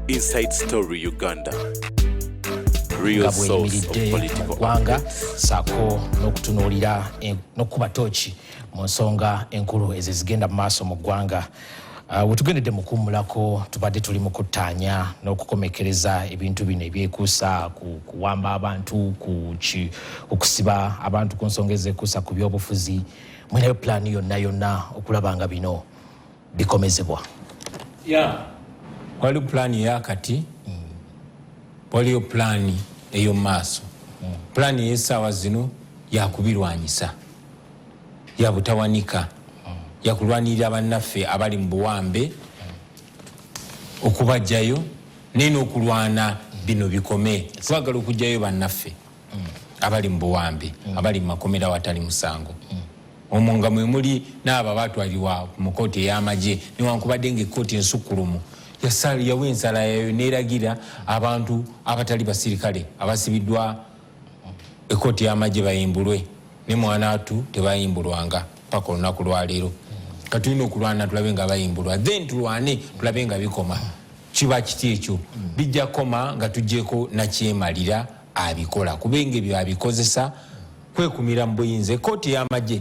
Inside Story Uganda. Real source of political updates. Sako n'okutunuulira n'okuba tochi mu nsonga enkulu ezizigenda mu maaso mu ggwanga. Wetugendedde mu kuwummulako tubadde tuli mu kuttaanya n'okukomekereza ebintu bino ebyekuusa ku kuwamba abantu okusiba abantu ku nsonga ezekuusa ku byobufuzi. Mwinayo pulaani yonna okulaba nga bino bikomezebwa. Waliwo pulaani yakati waliwo pulaani ey'omu maaso. Pulaani y'essaawa zino yakubirwanyisa ya butawanika yakulwanirira bannaffe abali mu buwambe okubajjayo nene okulwana bino bikome. Twagala okujjayo bannaffe abali mu buwambe abali mu makomera awatali musango. Omwo nga mwe muli n'abo batwalibwa mu kkooti ey'amagye newankubadde ng'ekkooti ensukkulumu yawa ensala yayo n'eragira abantu abatali basirikale abasibiddwa ekkooti y'amagye bayimbulwe ne mwanatu tebayimbulwanga paka olunaku lwaleero. Katulina okulwana tulabe nga bayimbulwa then tulwane tulabe nga bikoma. Kiba kiti ekyo bijja koma nga tujjeko nakyemalira abikola kubenga ebyo abikozesa kwekumira mu buyinza. Ekkooti y'amagye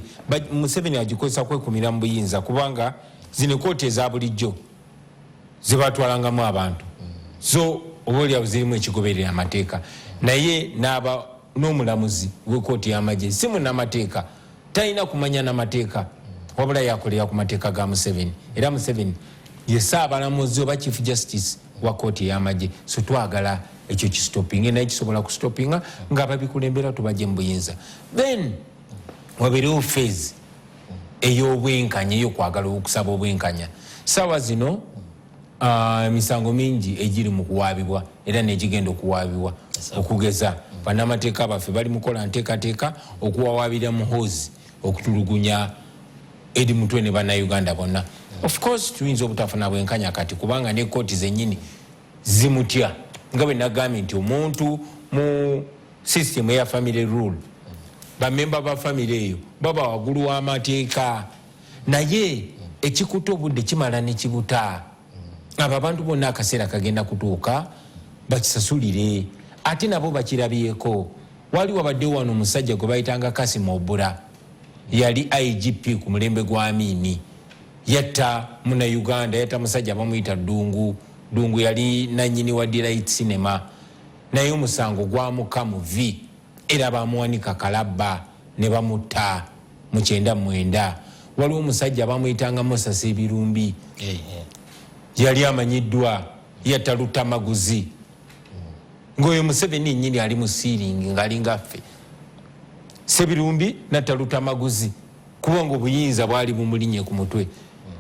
Museveni agikozesa kwekumira mu buyinza kubanga zino ekkooti eza bulijjo zibatwalangamu abantu so obaolyawo zirimu ekigoberera amateeka naye n'aba n'omulamuzi w'ekkooti y'amagye si munnamateeka talina kumanya n'amateeka wabula yakolera ku mateeka ga Museveni era Museveni ye ssaabalamuzi oba chief justice wa kkooti y'amagye so twagala ekyo kisitopinge naye kisobola kusitopinga nga babikulembera tubajje mu buyinza then wabeerewo phase ey'obwenkanya ey'okwagala okusaba obwenkanya. Ssaawa zino emisango mingi egiri mu kuwaabibwa era n'egigenda okuwaabibwa okugeza bannamateeka baffe bali mukola nteekateeka okuwawaabira muhoozi okutulugunya eri mutwe ne bannayuganda bonna. Of course tuyinza obutafuna bwenkanya kati kubanga n'ekkooti zennyini zimutya nga bwe nagambye nti omuntu mu system eya family rule bamemba ba family eyo baba waggulu w'amateeka naye ekikuta obudde kimala ne kibuta. Abo abantu bonna akaseera kagenda kutuuka bakisasulire ate nabo bakirabyeko. Wali wabadde wano omusajja gwe bayitanga Kasimo Obura yali IGP ku mulembe gwa Amini yatta Munnayuganda yatta musajja bamuyita Dungu yali nannyini wa Delight Cinema naye omusango gwamuka mu V era bamuwanika kalabba ne bamutta mu 99. Waliwo omusajja bamuyitanga Moses Ebirumbi yali amanyiddwa yatta Lutamaguzi ng'oyo Museveni nnyini ali mu siiringi ng'ali ngaffe. Sebirumbi natta Lutamaguzi kubanga obuyinza bwali bumulinye ku mutwe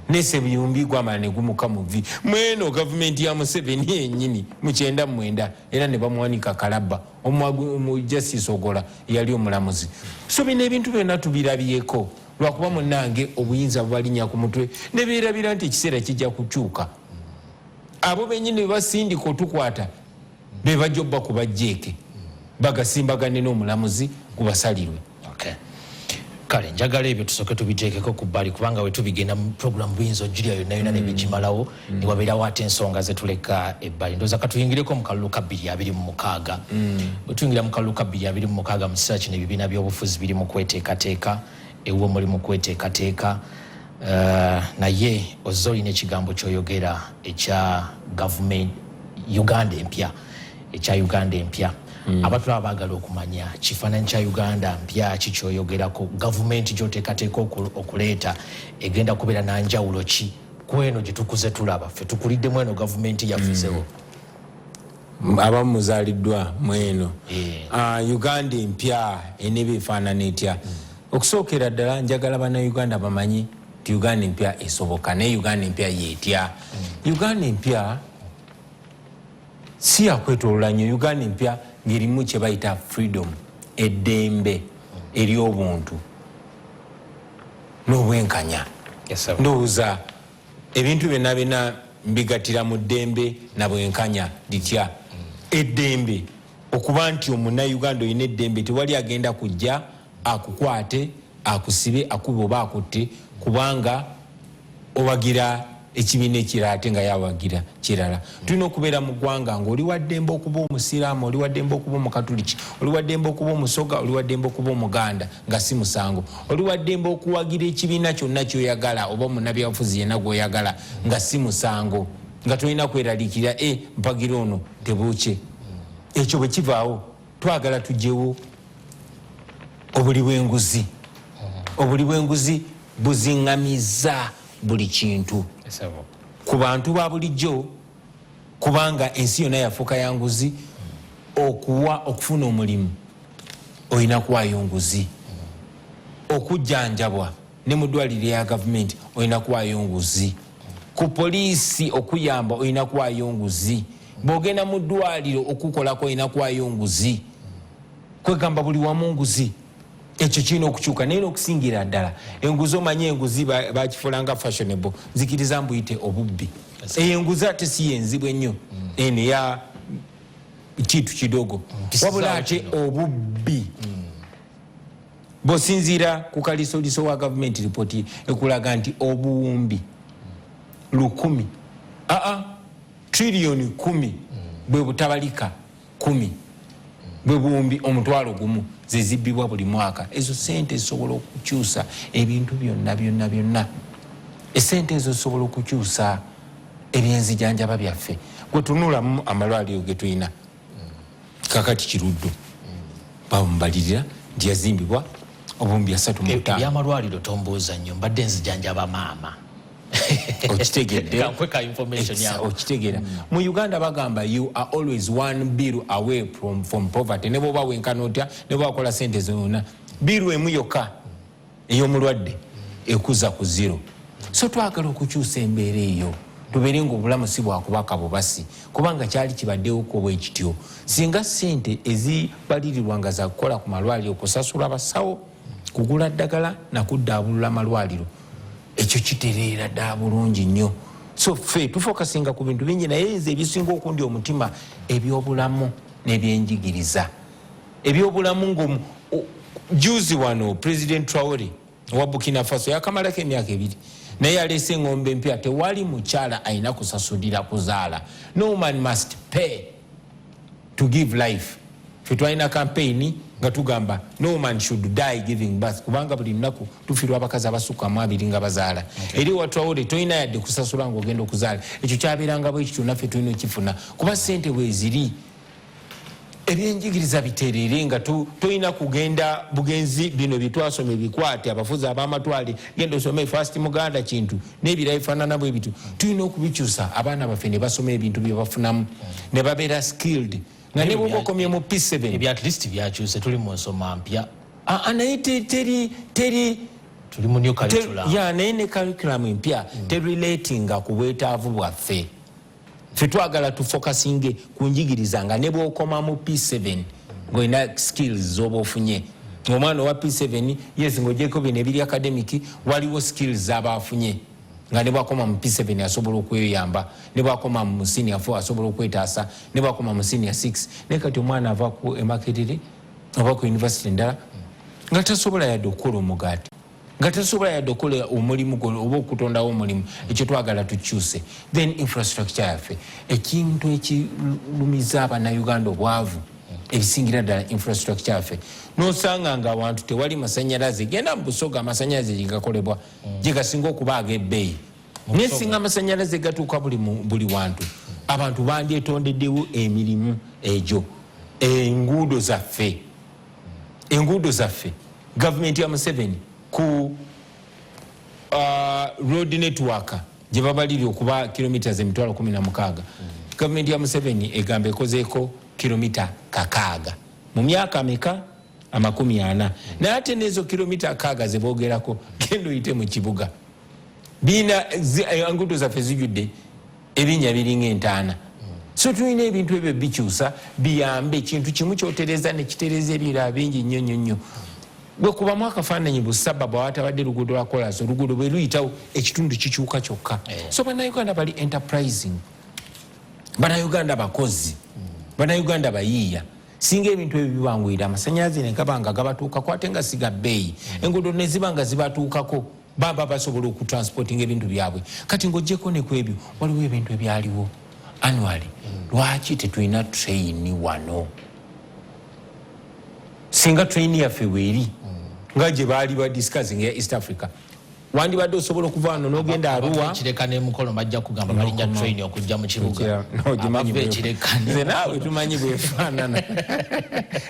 ne Sebirumbi gwamala ne gumuka mu V mweno gavumenti ya Museveni yennyini mu 99 era ne bamuwanika kalabba omu Justice Ogola yali omulamuzi. So bino ebintu byonna tubirabyeko lwakuba munnange obuyinza bwalinya ku mutwe ne beerabira nti ekiseera kijja kukyuka. Abo bennyini basindika otukwata be bajja obba ku bajjeeke bagasimbagane n'omulamuzi kubasalirwe. Okay. Kale njagala ebyo tusooke tubiteekeko ku bbali kubanga we tubigenda mu programu buyinza ojjulya yonna nebigimalawo ne wabeerawo ate ensonga zetuleka ebbali. Ndowooza katuyingireko mu kalulu ka 2026. Bwe tuyingira mu kalulu ka 2026 mu kiseera kino ebibiina by'obufuzi biri mu kweteekateeka ewo muli mu kweteekateeka naye ozza olina ekigambo ky'oyogera ekya gavumenti Uganda empya ekya Uganda empya. Abantu baagala okumanya kifaananyi kya Uganda mpya kikyoyogerako gavumenti gy'oteekateeka okuleeta egenda kubeera na njawulo ki ku eno gye tukuze tulaba ffe tukuliddemu eno gavumenti yafuzewo abamu muzaaliddwa mu eno. Uganda empya eneba efaanana etya? Okusookera ddala njagala bannayuganda bamanyi nti Uganda empya esoboka naye Uganda empya yeetya. Uganda empya si yakwetolola nnyo. Uganda empya ng'erimu kye bayita freedom eddembe ery'obuntu n'obwenkanya. Ndowooza ebintu byonna byonna mbigatira mu ddembe na bwenkanya litya. Eddembe okuba nti omunnayuganda olina eddembe tewali agenda kujja akukwate akusibe akube oba akutte kubanga obagira ekibiina ekirala ate nga yawagira kirala. Tulina okubeera mu ggwanga ng'oli wa ddembe okuba omusiraamu, oli wa ddembe okuba omukatuliki, oli wa ddembe okuba omusoga, oli wa ddembe okuba omuganda nga si musango, oli wa ddembe okuwagira ekibiina kyonna ky'oyagala oba omunnabyabufuzi yenna gw'oyagala nga si musango, nga tolina kweraliikirira mpagira ono tebuuke. Ekyo bwe kivaawo twagala tuggyewo obuli bw'enguzi. Obuli bw'enguzi buziŋŋamizza buli kintu ku bantu ba bulijjo, kubanga ensi yonna yafuuka ya nguzi. Okufuna omulimu olina kuwaayo nguzi, okujjanjabwa ne mu ddwaliro ya gavumenti olina kuwaayo nguzi, ku poliisi okuyamba olina kuwaayo nguzi, bw'ogenda mu ddwaliro okukolako olina kuwaayo nguzi. Kwegamba buli wamu nguzi. Ekyo kirina okukyuka naye n'okusingira ddala enguzi, omanye enguzi bakifuulanga fashionable, nzikiriza mbuyite obubbi. Enguzi ate si yenzibu ennyo eno ya kintu kidogo, wabula ate obubbi. Bw'osinziira ku kalisoliso wa gavumenti ripooti ekulaga nti obuwumbi 1,000 triliyoni 10 bwe butabalika 10 bwe buwumbi 1,000 zizibbibwa buli mwaka. Ezo sente zisobola okukyusa ebintu byonna. Esente ezo zisobola okukyusa ebyenzijanjaba byaffe. Gwe tunulamu amalwaliro ge tulina kakati Kiruddu bamubalirira nti yazimbibwa obuwumbi 35. Ebyamalwaliro tombuuza nnyo, mbadde nzijanjaba maama. Okitegedde? Okitegeera. Mu Uganda bagamba you are always one bill away from poverty. Ne bw'oba wenkana otya, ne bw'oba wakola sente zonna, biru emu yokka ey'omulwadde ekuza ku 0. So twagala okukyusa embeera eyo, tubeere ng'obulamu si bwakubaka bubasi, kubanga kyali kibaddewo ko bwe kityo. Singa sente ezibalirirwa nga za kukola ku malwaliro, kusasula basawo, kugula ddagala na kuddaabulula malwaliro, ekyo kitereera ddala bulungi nnyo. So ffe tufokasinga ku bintu bingi, naye nze ebisinga okundi omutima ebyobulamu n'ebyenjigiriza. Ebyobulamu juzi wano President Traore wa Burkina Faso yakamalako emyaka 2 naye yaleese eng'ombe empya, tewali mukyala ayina kusasulira kuzaala. No man must pay to give life. Ffe twalina campaign nga tugamba no man should die giving birth, kubanga buli lunaku tufiirwa abakazi abasukka mu 2 nga bazaala. Eri watwawole tolina yadde kusasula ng'ogenda okuzaala. Ekyo kyabeeranga bwe kityo, naffe tulina okifuna kuba ssente bwe ziri. Ebyenjigiriza bitereere nga tolina kugenda bugenzi bino bitwasome bikwate abafuzi ab'amatwale, genda osome First Muganda kintu n'ebirala bifaanana bwe bityo. Tulina okubikyusa, abaana baffe ne basoma ebintu bye bafunamu ne babeera skilled. Nga ne bw'oba okomye mu P7 ebyo at least byakyuse, tuli mu nsoma mpya. Naye tuli mu new curriculum. Naye ne curriculum empya terelatinga ku bwetaavu bwaffe. Ffe twagala tufokasinge ku njigiriza nga ne bw'okoma mu P7 ng'olina skills z'oba ofunye. Omwana owa P7 yes ng'ogyeko bino ebiri academic, waliwo skills z'aba afunye nga ne bw'akoma mu P7 asobola okweyamba, ne bw'akoma mu senior 4 asobola okwetaasa, ne bw'akoma mu senior 6. Naye kati omwana ava ku Makerere oba ku university endala nga tasobola yadde okukola omugaati, nga tasobola yadde okukola omulimu oba okutondawo omulimu. Ekyo twagala tukyuse. Then infrastructure yaffe, ekintu ekilumiza abannayuganda obwavu ebisingira ddala infrastructure yaffe. N'osanga nga abantu tewali masannyalaze, genda mu Busoga amasannyalaze gye gakolebwa gye gasinga okuba ag'ebbeeyi. Naye singa amasannyalaze gatuuka buli wantu, abantu bandyetondeddewo emirimu egyo. Enguudo zaffe gavumenti ya Museveni ku road network gye babaliri okuba kilometers 16,000, gavumenti ya Museveni egamba ekozeeko kilomita 600 mu myaka ameka 40. Naye ate n'ezo kilomita 600 ze boogerako genda oyite mu kibuga biina enguudo zaffe zijjudde ebinnya biringa 5. So tulina ebintu ebyo bikyusa biyambe ekintu kimu kyotereza ne kitereza ebirala bingi nnyo. Bwe kubamu akafaananyi busabba bwawatabadde luguudo lwa kolasi, oluguudo bwe luyitawo ekitundu kikyuka kyokka. So bannayuganda bali enterprising, bannayuganda bakozi, bannayuganda bayiiya. Singa ebintu ebyo bibangwira, amasannyalaze ne gaba nga gabatuukako ate nga siga bbeeyi, enguudo ne ziba nga zibatuukako baba basobola okutransportinga ebintu byabwe kati ng'oggyeko ne ku ebyo waliwo ebintu ebyaliwo annually lwaki tetulina train wano singa train yaffe weeri nga gye baali badiscussing ya East Africa wandibadde osobola okuva wano n'ogenda Arua kireka n'emukolo bajja kugamba balinnya train okujja mu kibuga nze naawe tumanyi bwefaanana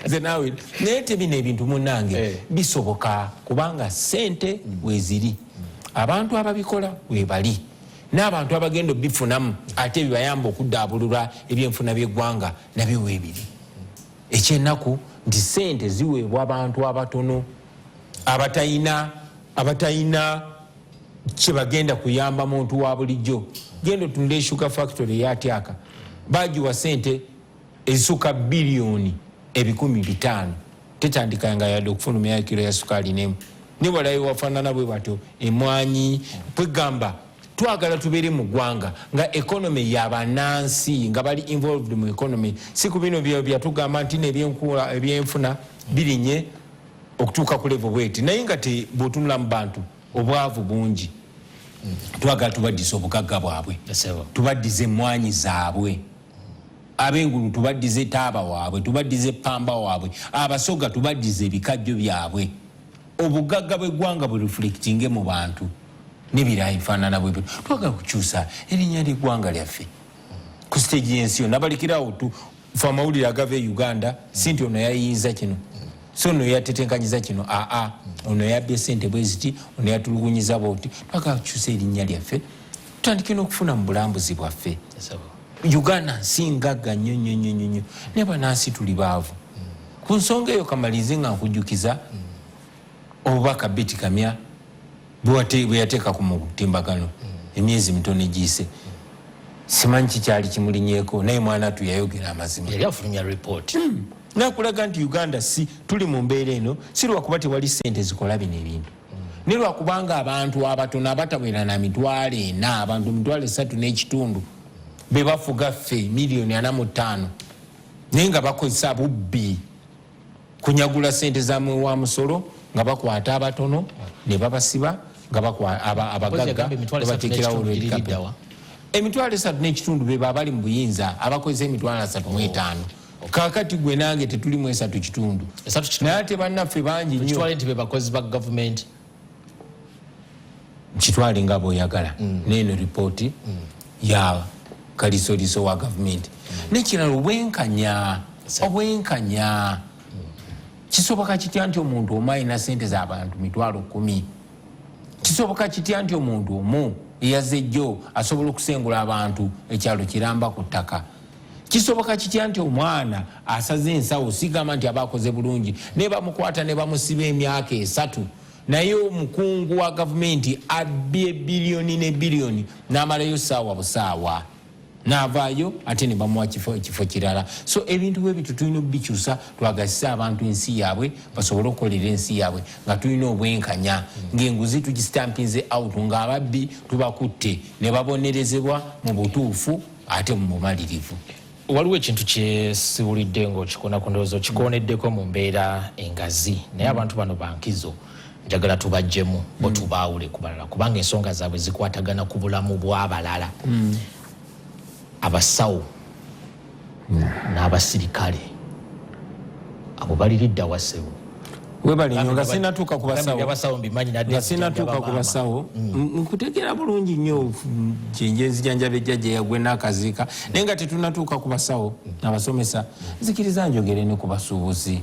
nze naawe naye tebino ebintu munnange bisoboka kubanga ssente weeziri abantu ababikola webali n'abantu abagenda bifunamu ate bibayamba okuddaabulula ebyenfuna by'eggwanga nabyo weebiri ekyennaku nti ssente ziweebwa abantu abatono abatayina kye bagenda kuyamba muntu wa bulijjo genda otunula eshuka factory eyatyaka bagiwa ssente ezisuka biliyoni 500 tetandikanga yadde okufulumya kilo ya sukaali nemu nibalayo wafaanana bwe batyo emwanyi kwegamba twagala tubeere mu ggwanga nga economy y'abannansi nga bali involved mu economy si ku bino byatugamba nti ebyenfuna birinye okutuuka ku level bweti naye nga bw'otunula mu bantu obwavu bungi twagala tubaddize obugagga bwabwe tubaddize emmwanyi zaabwe ab'engulu tubaddize taaba waabwe tubaddize pamba waabwe abasoga tubaddize ebikajjo byabwe obugagga bw'eggwanga bwe reflectinge mu bantu n'ebirayi bifaanana bwe twagala kukyusa erinnya ly'eggwanga lyaffe ku stage y'ensi yonna abalikirawo fe amawulire agava e Uganda si nti ono yayinza kino so ono yatetenkanyiza kino ono yabbye ssente bwe ziti ono yatulugunyiza bwoti twagala kukyusa erinnya lyaffe tutandike n'okufuna mu bulambuzi bwaffe Uganda nsi ngagga nnyo naye bannansi tuli baavu ku nsonga eyo kamalize nga nkujjukiza obubaka Betty Kamya bwe yateeka ku mutimbagano emyezi mitono egiyise simanyi kikyali kimulinyeeko naye mwanatu yayogera amazima yali afulumya report nakulaga nti Uganda si tuli mu mbeera eno si lwakuba tewali ssente zikola bino ebintu ne lwakubanga abantu abatono abatawera na mitwalo 4 abantu 3.5 be bafuga ffe miliyoni 45 naye nga bakozesa bubbi kunyagula ssente za wa musolo nga bakwata abatono ne babasiba nga abagagga bateekerawo emitwalo 3.5 be babali mu buyinza abakozesa emitwalo 3.5 kakati gwe nange tetuli mu 3.5 naye ate bannaffe bangi nnyo kitwale nti be bakozi ba government kitwale nga bw'oyagala n'eno ripooti ya kalisoliso wa government n'ekirala obwenkanya kisoboka kitya nti omuntu omu alina ssente z'abantu 10,000 kisoboka kitya nti omuntu omu eyaze jjo asobola okusengula abantu ekyalo kiramba ku ttaka kisoboka kitya nti omwana asaze ensawo sigamba nti abakoze bulungi ne bamukwata ne bamusiba emyaka 3 naye omukungu wa gavumenti abbye biliyoni ne biliyoni n'amalayo saawa busaawa n'avaayo ate ne bamuwa kifo kirala so ebintu bwe bitu tulina obikyusa twagazise abantu ensi yaabwe basobole okukolera ensi yaabwe nga tulina obwenkanya ng'enguzi tugisitampinze out ng'ababbi tubakutte ne babonerezebwa mu butuufu ate mu bumalirivu waliwo ekintu kyesiwulidde ng'okikona ku ndowooza okikoneddeko mu mbeera engazi naye abantu bano bankizo njagala tubajjemu bo tubaawule ku balala kubanga ensonga zaabwe zikwatagana ku bulamu bw'abalala abasawo n'abasirikale abo baliridda wasewo nga sinatuuka ku basawo nkutegeera bulungi nnyo kyenjenzijjanjaba ejjajja yagwe n'akaziika naye nga tetunatuuka ku basawo abasomesa nzikiriza njogere ne ku basuubuzi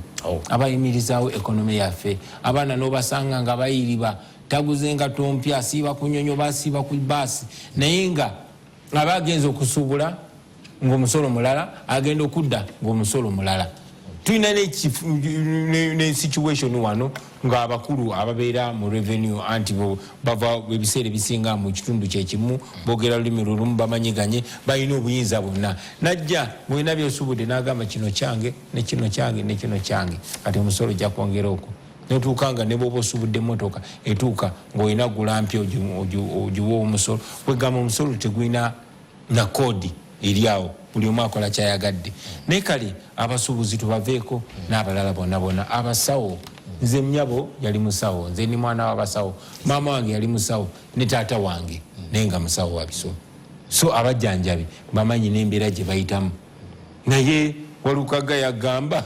abayimirizaawo ekonomi yaffe abaana n'obasanga nga bayiriba taguze nga tompya asiiba ku nnyonyo basiiba ku baasi naye nga aba agenza okusuubula ng'omusolo mulala agenda okudda ng'omusolo mulala tulina ne situation wano ng'abakulu ababeera mu revenue anti bava ebiseera ebisinga mu kitundu kyekimu boogera lulimi lulumu bamanyiganye balina obuyinza bwonna najja bwena byosuubudde n'agamba kino kyange ne kino kyange ne kino kyange kati omusolo ojja kwongera okwo notuuka nga ne bwoba osuubudde emmotoka etuuka ng'olina gulampya ogiwa omusolo kwegamba omusolo tegulina na koodi eryawo buli omu akola kyayagadde naye kale abasuubuzi tubaveeko n'abalala bonna abasawo nze mnyabo yali musawo, nze ni mwana w'abasawo, maama wange yali musawo ne taata wange naye nga musawo wa biso. So abajjanjabi bamanyi n'embeera gye bayitamu. Naye Walukaga yagamba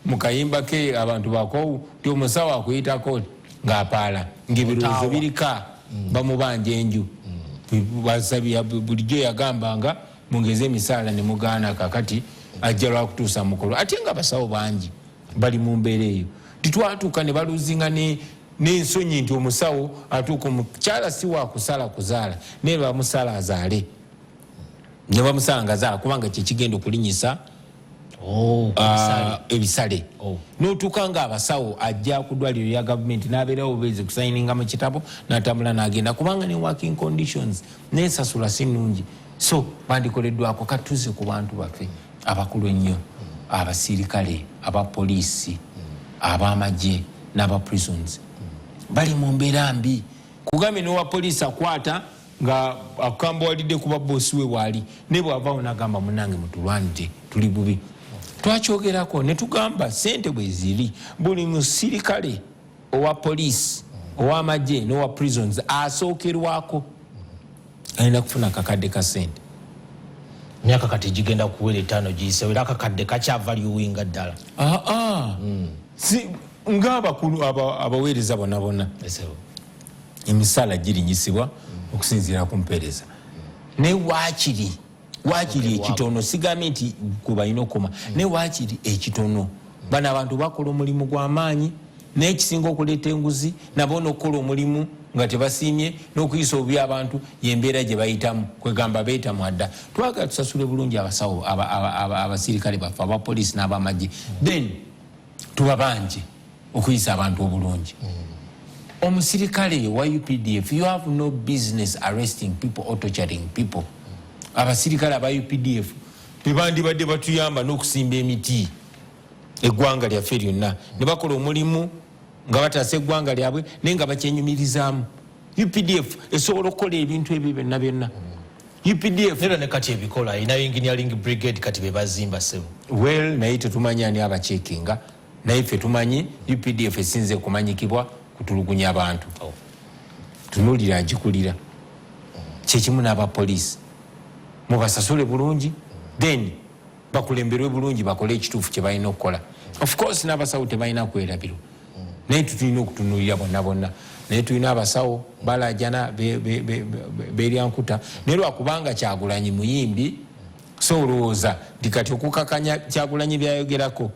mu kayimba ke abantu bakowu ti omusawo akuyitako ng'apaala ng'ebirowoozo birika bamubanja enju. Basabya bulijjo yagambanga mungeze emisaala ne mugaana kakati ajja lwakutuusa mukolo. Ate nga basawo bangi bali mu mbeera eyo. Titwatuuka ne baluzinga n'ensonyi nti omusawo atuuka omukyala si wa kusala kuzaala naye bamusala azaale. Ne bamusala ngazaala kubanga kye kigenda okulinyisa ebisale. N'otuuka ng'abasawo ajja ku ddwaliro lya gavumenti n'abeerawo bubeezi kusayininga mu kitabo n'atambula n'agenda kubanga ne working conditions n'ensasula si nnungi. So bandikoleddwako katuuze ku bantu baffe abakulu ennyo, abasirikale, abapoliisi, ab'amagye n'aba prisons bali mu mbeera mbi. Kugambye n'owa poliisi akwata nga akambawalidde kuba boosi we waali ne bw'avaawo n'agamba munnange mutulwanire tuli bubi. Twakyogerako ne tugamba ssente bwe ziri buli musirikale owa poliisi ow'amagye n'owa prisons asookerwako alina kufuna akakadde ka ssente. Myaka kati gigenda kuwera 5 giyise era akakadde kakyava liwinga ddala. Si ng'abakulu abaweereza bonna bonna emisaala girinyisibwa okusinziira ku mpeereza. Ne waakiri ekitono sigambe nti gwe balina okukoma naye waakiri ekitono. Bano abantu bakola omulimu gw'amaanyi naye ekisinga okuleeta enguzi nabo n'okukola omulimu nga tebasiimye n'okuyisa obubi abantu y'embeera gye bayitamu kwegamba beetamu adda. Twagala tusasule bulungi abasawo abasirikale baffe abapoliisi n'abamagye then tubabanje okuyisa abantu obulungi. Omusirikale wa UPDF, you have no business arresting people or torturing people. Abasirikale aba UPDF bebandibadde batuyamba n'okusimba emiti eggwanga lyaffe lyonna ne bakola omulimu nga bataasa eggwanga lyabwe naye nga bakyenyumirizaamu. UPDF esobola okukola ebintu ebyo byonna byonna. UPDF era ne kati ebikola inayo engineering brigade kati be bazimba sebo. Well, naye tetumanyi ani abacekinga naye ffe tumanyi UPDF esinze kumanyikibwa kutulugunya abantu. Tunuulira agikulira kyekimu n'abapoliisi mubasasule bulungi then bakulemberwe bulungi bakole ekituufu kye balina okukola. Of course n'abasawo tebalina kwerabirwa naye tulina okutunuulira bonna bonna. Naye tulina abasawo balajana beryankuta naye lwakubanga Kyagulanyi muyimbi so olowooza nti kati okukakanya Kyagulanyi byayogerako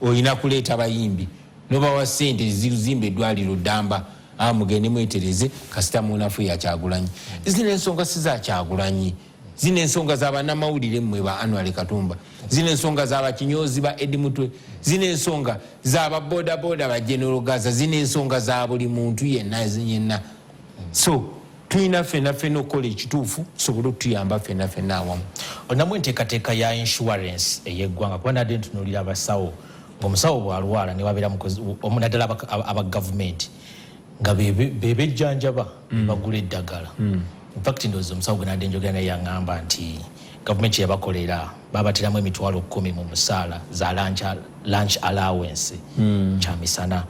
olina kuleeta bayimbi nobawa ssente zizimba eddwaliro ddamba mugende mwetereze kasita munafu ya Kyagulanyi. Zino ensonga si za Kyagulanyi, zino ensonga z'abannamawulire mmwe ba Anwar Katumba, zino ensonga z'abakinyozi ba Edi Mutwe, zino ensonga z'ababodaboda ba General Gaza, zino ensonga za buli muntu yenna. So tulina ffenna okukola ekituufu tusobole okutuyamba ffenna awamu. Onamu enteekateeka ya insurance ey'eggwanga kuba nadde ntunuulira abasawo ng'omusawo bw'alwala ne wabeera naddala aba gavumenti nga bebejjanjaba bagula eddagala. In fact ndowooza omusawo gwe nadde njogera naye yaŋŋamba nti gavumenti yabakolera babateramu emitwalo 10 mu musaala za lunch allowance kyamisana.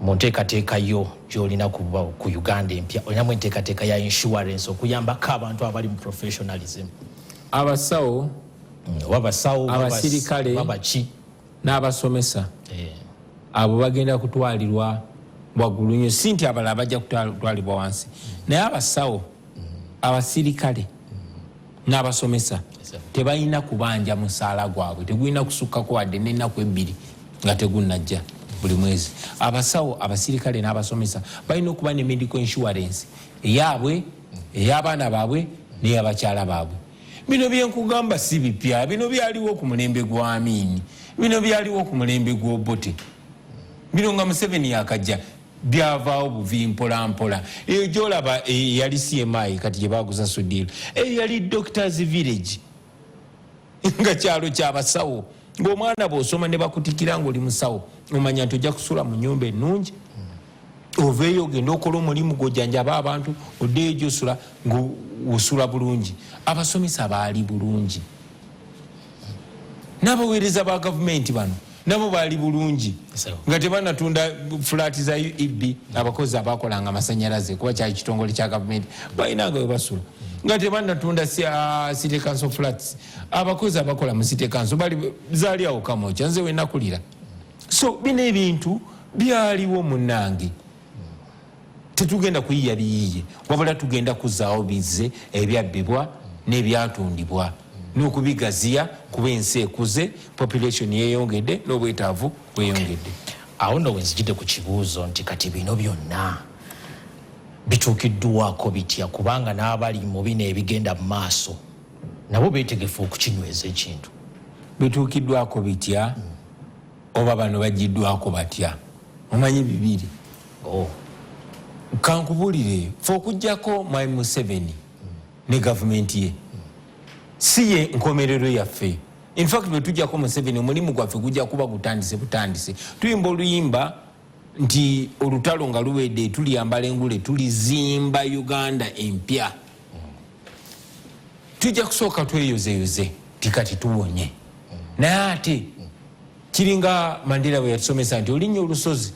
Mu nteekateeka yo gy'olina kuba ku Uganda empya olinamu enteekateeka ya insurance okuyambako abantu abali mu professionalism. Abasawo abasirikale babaki n'abasomesa abo bagenda kutwalirwa waggulu nnyo, si nti abalala bajja kutwalibwa wansi naye abasawo abasirikale n'abasomesa tebalina kubanja musaala gwabwe, tegulina kusukkako wadde n'ennaku 2 nga tegunnajja buli mwezi. Abasawo abasirikale n'abasomesa balina okuba ne medical insurance eyaabwe ey'abaana baabwe n'ey'abakyala baabwe. Bino byenkugamba si bipya, bino byaliwo ku mulembe gwa Amini, bino byaliwo ku mulembe gw'Obote, bino nga Museveni yakajja byavaawo buvi mpolampola. Eyo gyolaba yali CMI kati gye bagusasudira, eyo yali Doctors Village nga kyalo ky'abasawo. Ng'omwana bw'osoma ne bakutikira ng'oli musawo omanya nti ojja kusula mu nnyumba ennungi, oveeyo ogenda okola omulimu gw'ojjanjaba abantu, oddeeyo gy'osula ng'osula bulungi. Abasomesa baali bulungi, n'abaweereza ba gavumenti bano nabo bali bulungi nga tebanatunda flat za UEB abakozi abakolanga amasanyalaze kuba kyali kitongole kya gavumenti balinaga we basula nga tebanatunda city council flats abakozi abakola mu city council bali zaali awo kamocha nze we nakulira so bino ebintu byaliwo munnange tetugenda kuyiya biyiye wabula tugenda kuzaawo bizze ebyabbibwa n'ebyatundibwa n'okubigaziya kuba ensi ekuze population yeyongedde n'obwetaavu bweyongedde. Awo nno wenzijidde ku kibuuzo nti kati bino byonna bituukiddwako bitya kubanga n'abali mu bino ebigenda mu maaso nabo beetegefu okukinyweza ekintu. Bituukiddwako bitya oba bano bagiddwako batya omanyi bibiri. Kankubulire fe okuggyako Mwai Museveni ne gavumenti ye si ye nkomerero yaffe. In fact bwe tujjako Museveni omulimu gwaffe gujja kuba butandise tuyimba oluyimba nti olutalo nga luwedde tuliyambala engule tulizimba Uganda empya. Tujja kusooka tweyozeyoze tikati tuwonye naye ate kiringa Mandela bwe yatusomesa nti olinnya olusozi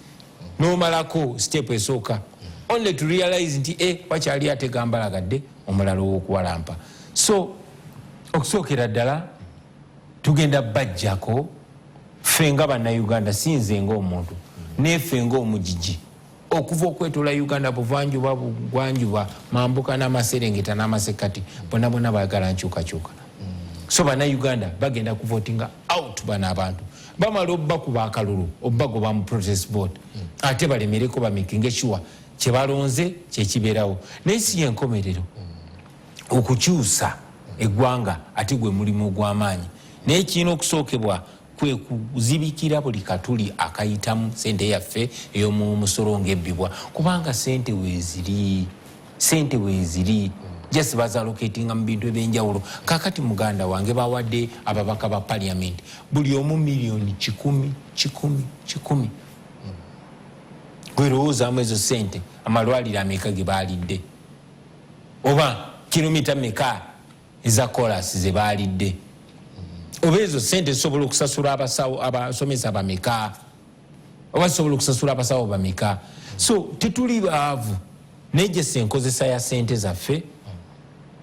n'omalako step esooka only to realize nti wakyali ate gambalagadde omulala ow'okuwalampa. So okusookera ddala tugenda bajjako ffe nga bannayuganda sinze ng'omuntu neeffe ng'omugigi okuva okwetola Uganda buvanjuba bugwanjuba mambuka n'amaserengeta n'amasekati bonna bonna baagala nkyukakyuka. So bannayuganda bagenda kuvotinga out bano abantu bamala obbakuba akalulu obbagoba mu protest vote ate balemereko bamakinge sure kye balonze kyekibeerawo naye si yenkomerero okukyusa eggwanga ate gwe mulimu ogw'amaanyi naye kirina okusookebwa kwe kuzibikira buli katuli akayitamu sente yaffe ey'omusolo ng'ebbibwa kubanga sente weeziri just bazalocatinga mu bintu ebyenjawulo. Kakati muganda wange bawadde ababaka ba parliament buli omu miliyoni 10 gwerowoozamu ezo sente amalwaliro ameka ge baalidde oba kilomita meka eza kolas ze baalidde oba ezo sente zisobola okusasula abasomesa bameka oba zisobola okusasula abasawo bameka. So tetuli baavu naye gye enkozesa ya sente zaffe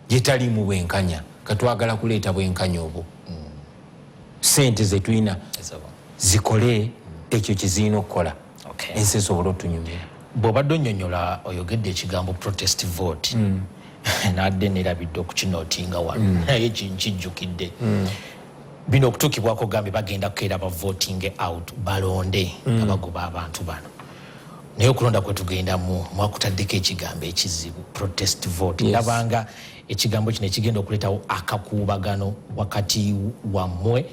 gyetali mu bwenkanya katwagala kuleeta bwenkanya obwo. Sente ze tulina zikole ekyo kizirina okukola ensi esobola otunyumira. Bw'obadde onnyonnyola oyogedde ekigambo protest vote n'adde nerabidde okukinootinga wano naye kinkijjukidde bino okutuukibwako gambe bagenda kukeera ba voting out balonde nga bagoba abantu bano naye okulonda kwe tugenda mwakutaddeko ekigambo ekizibu protest vote. Ndabanga ekigambo kino ekigenda okuleetawo akakuubagano wakati wammwe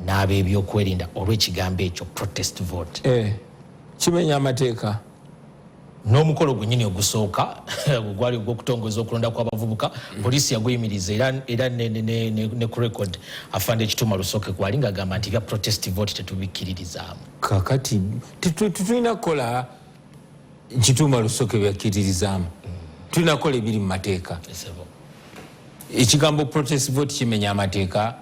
n'ab'ebyokwerinda olw'ekigambo ekyo protest vote. Kimenya amateeka n'omukolo gwennyini ogusooka gwali ogw'okutongoza okulonda kw'abavubuka poliisi yaguyimiriza era ne ku record afande Ekituma Lusooke gwali ng'agamba nti bya protest vote tetubikkiririzaamu. kakati tetulina kukola Ekituma Lusooke byakkiririzaamu tulina kukola ebiri mu mateeka. Ekigambo protest vote kimenya amateeka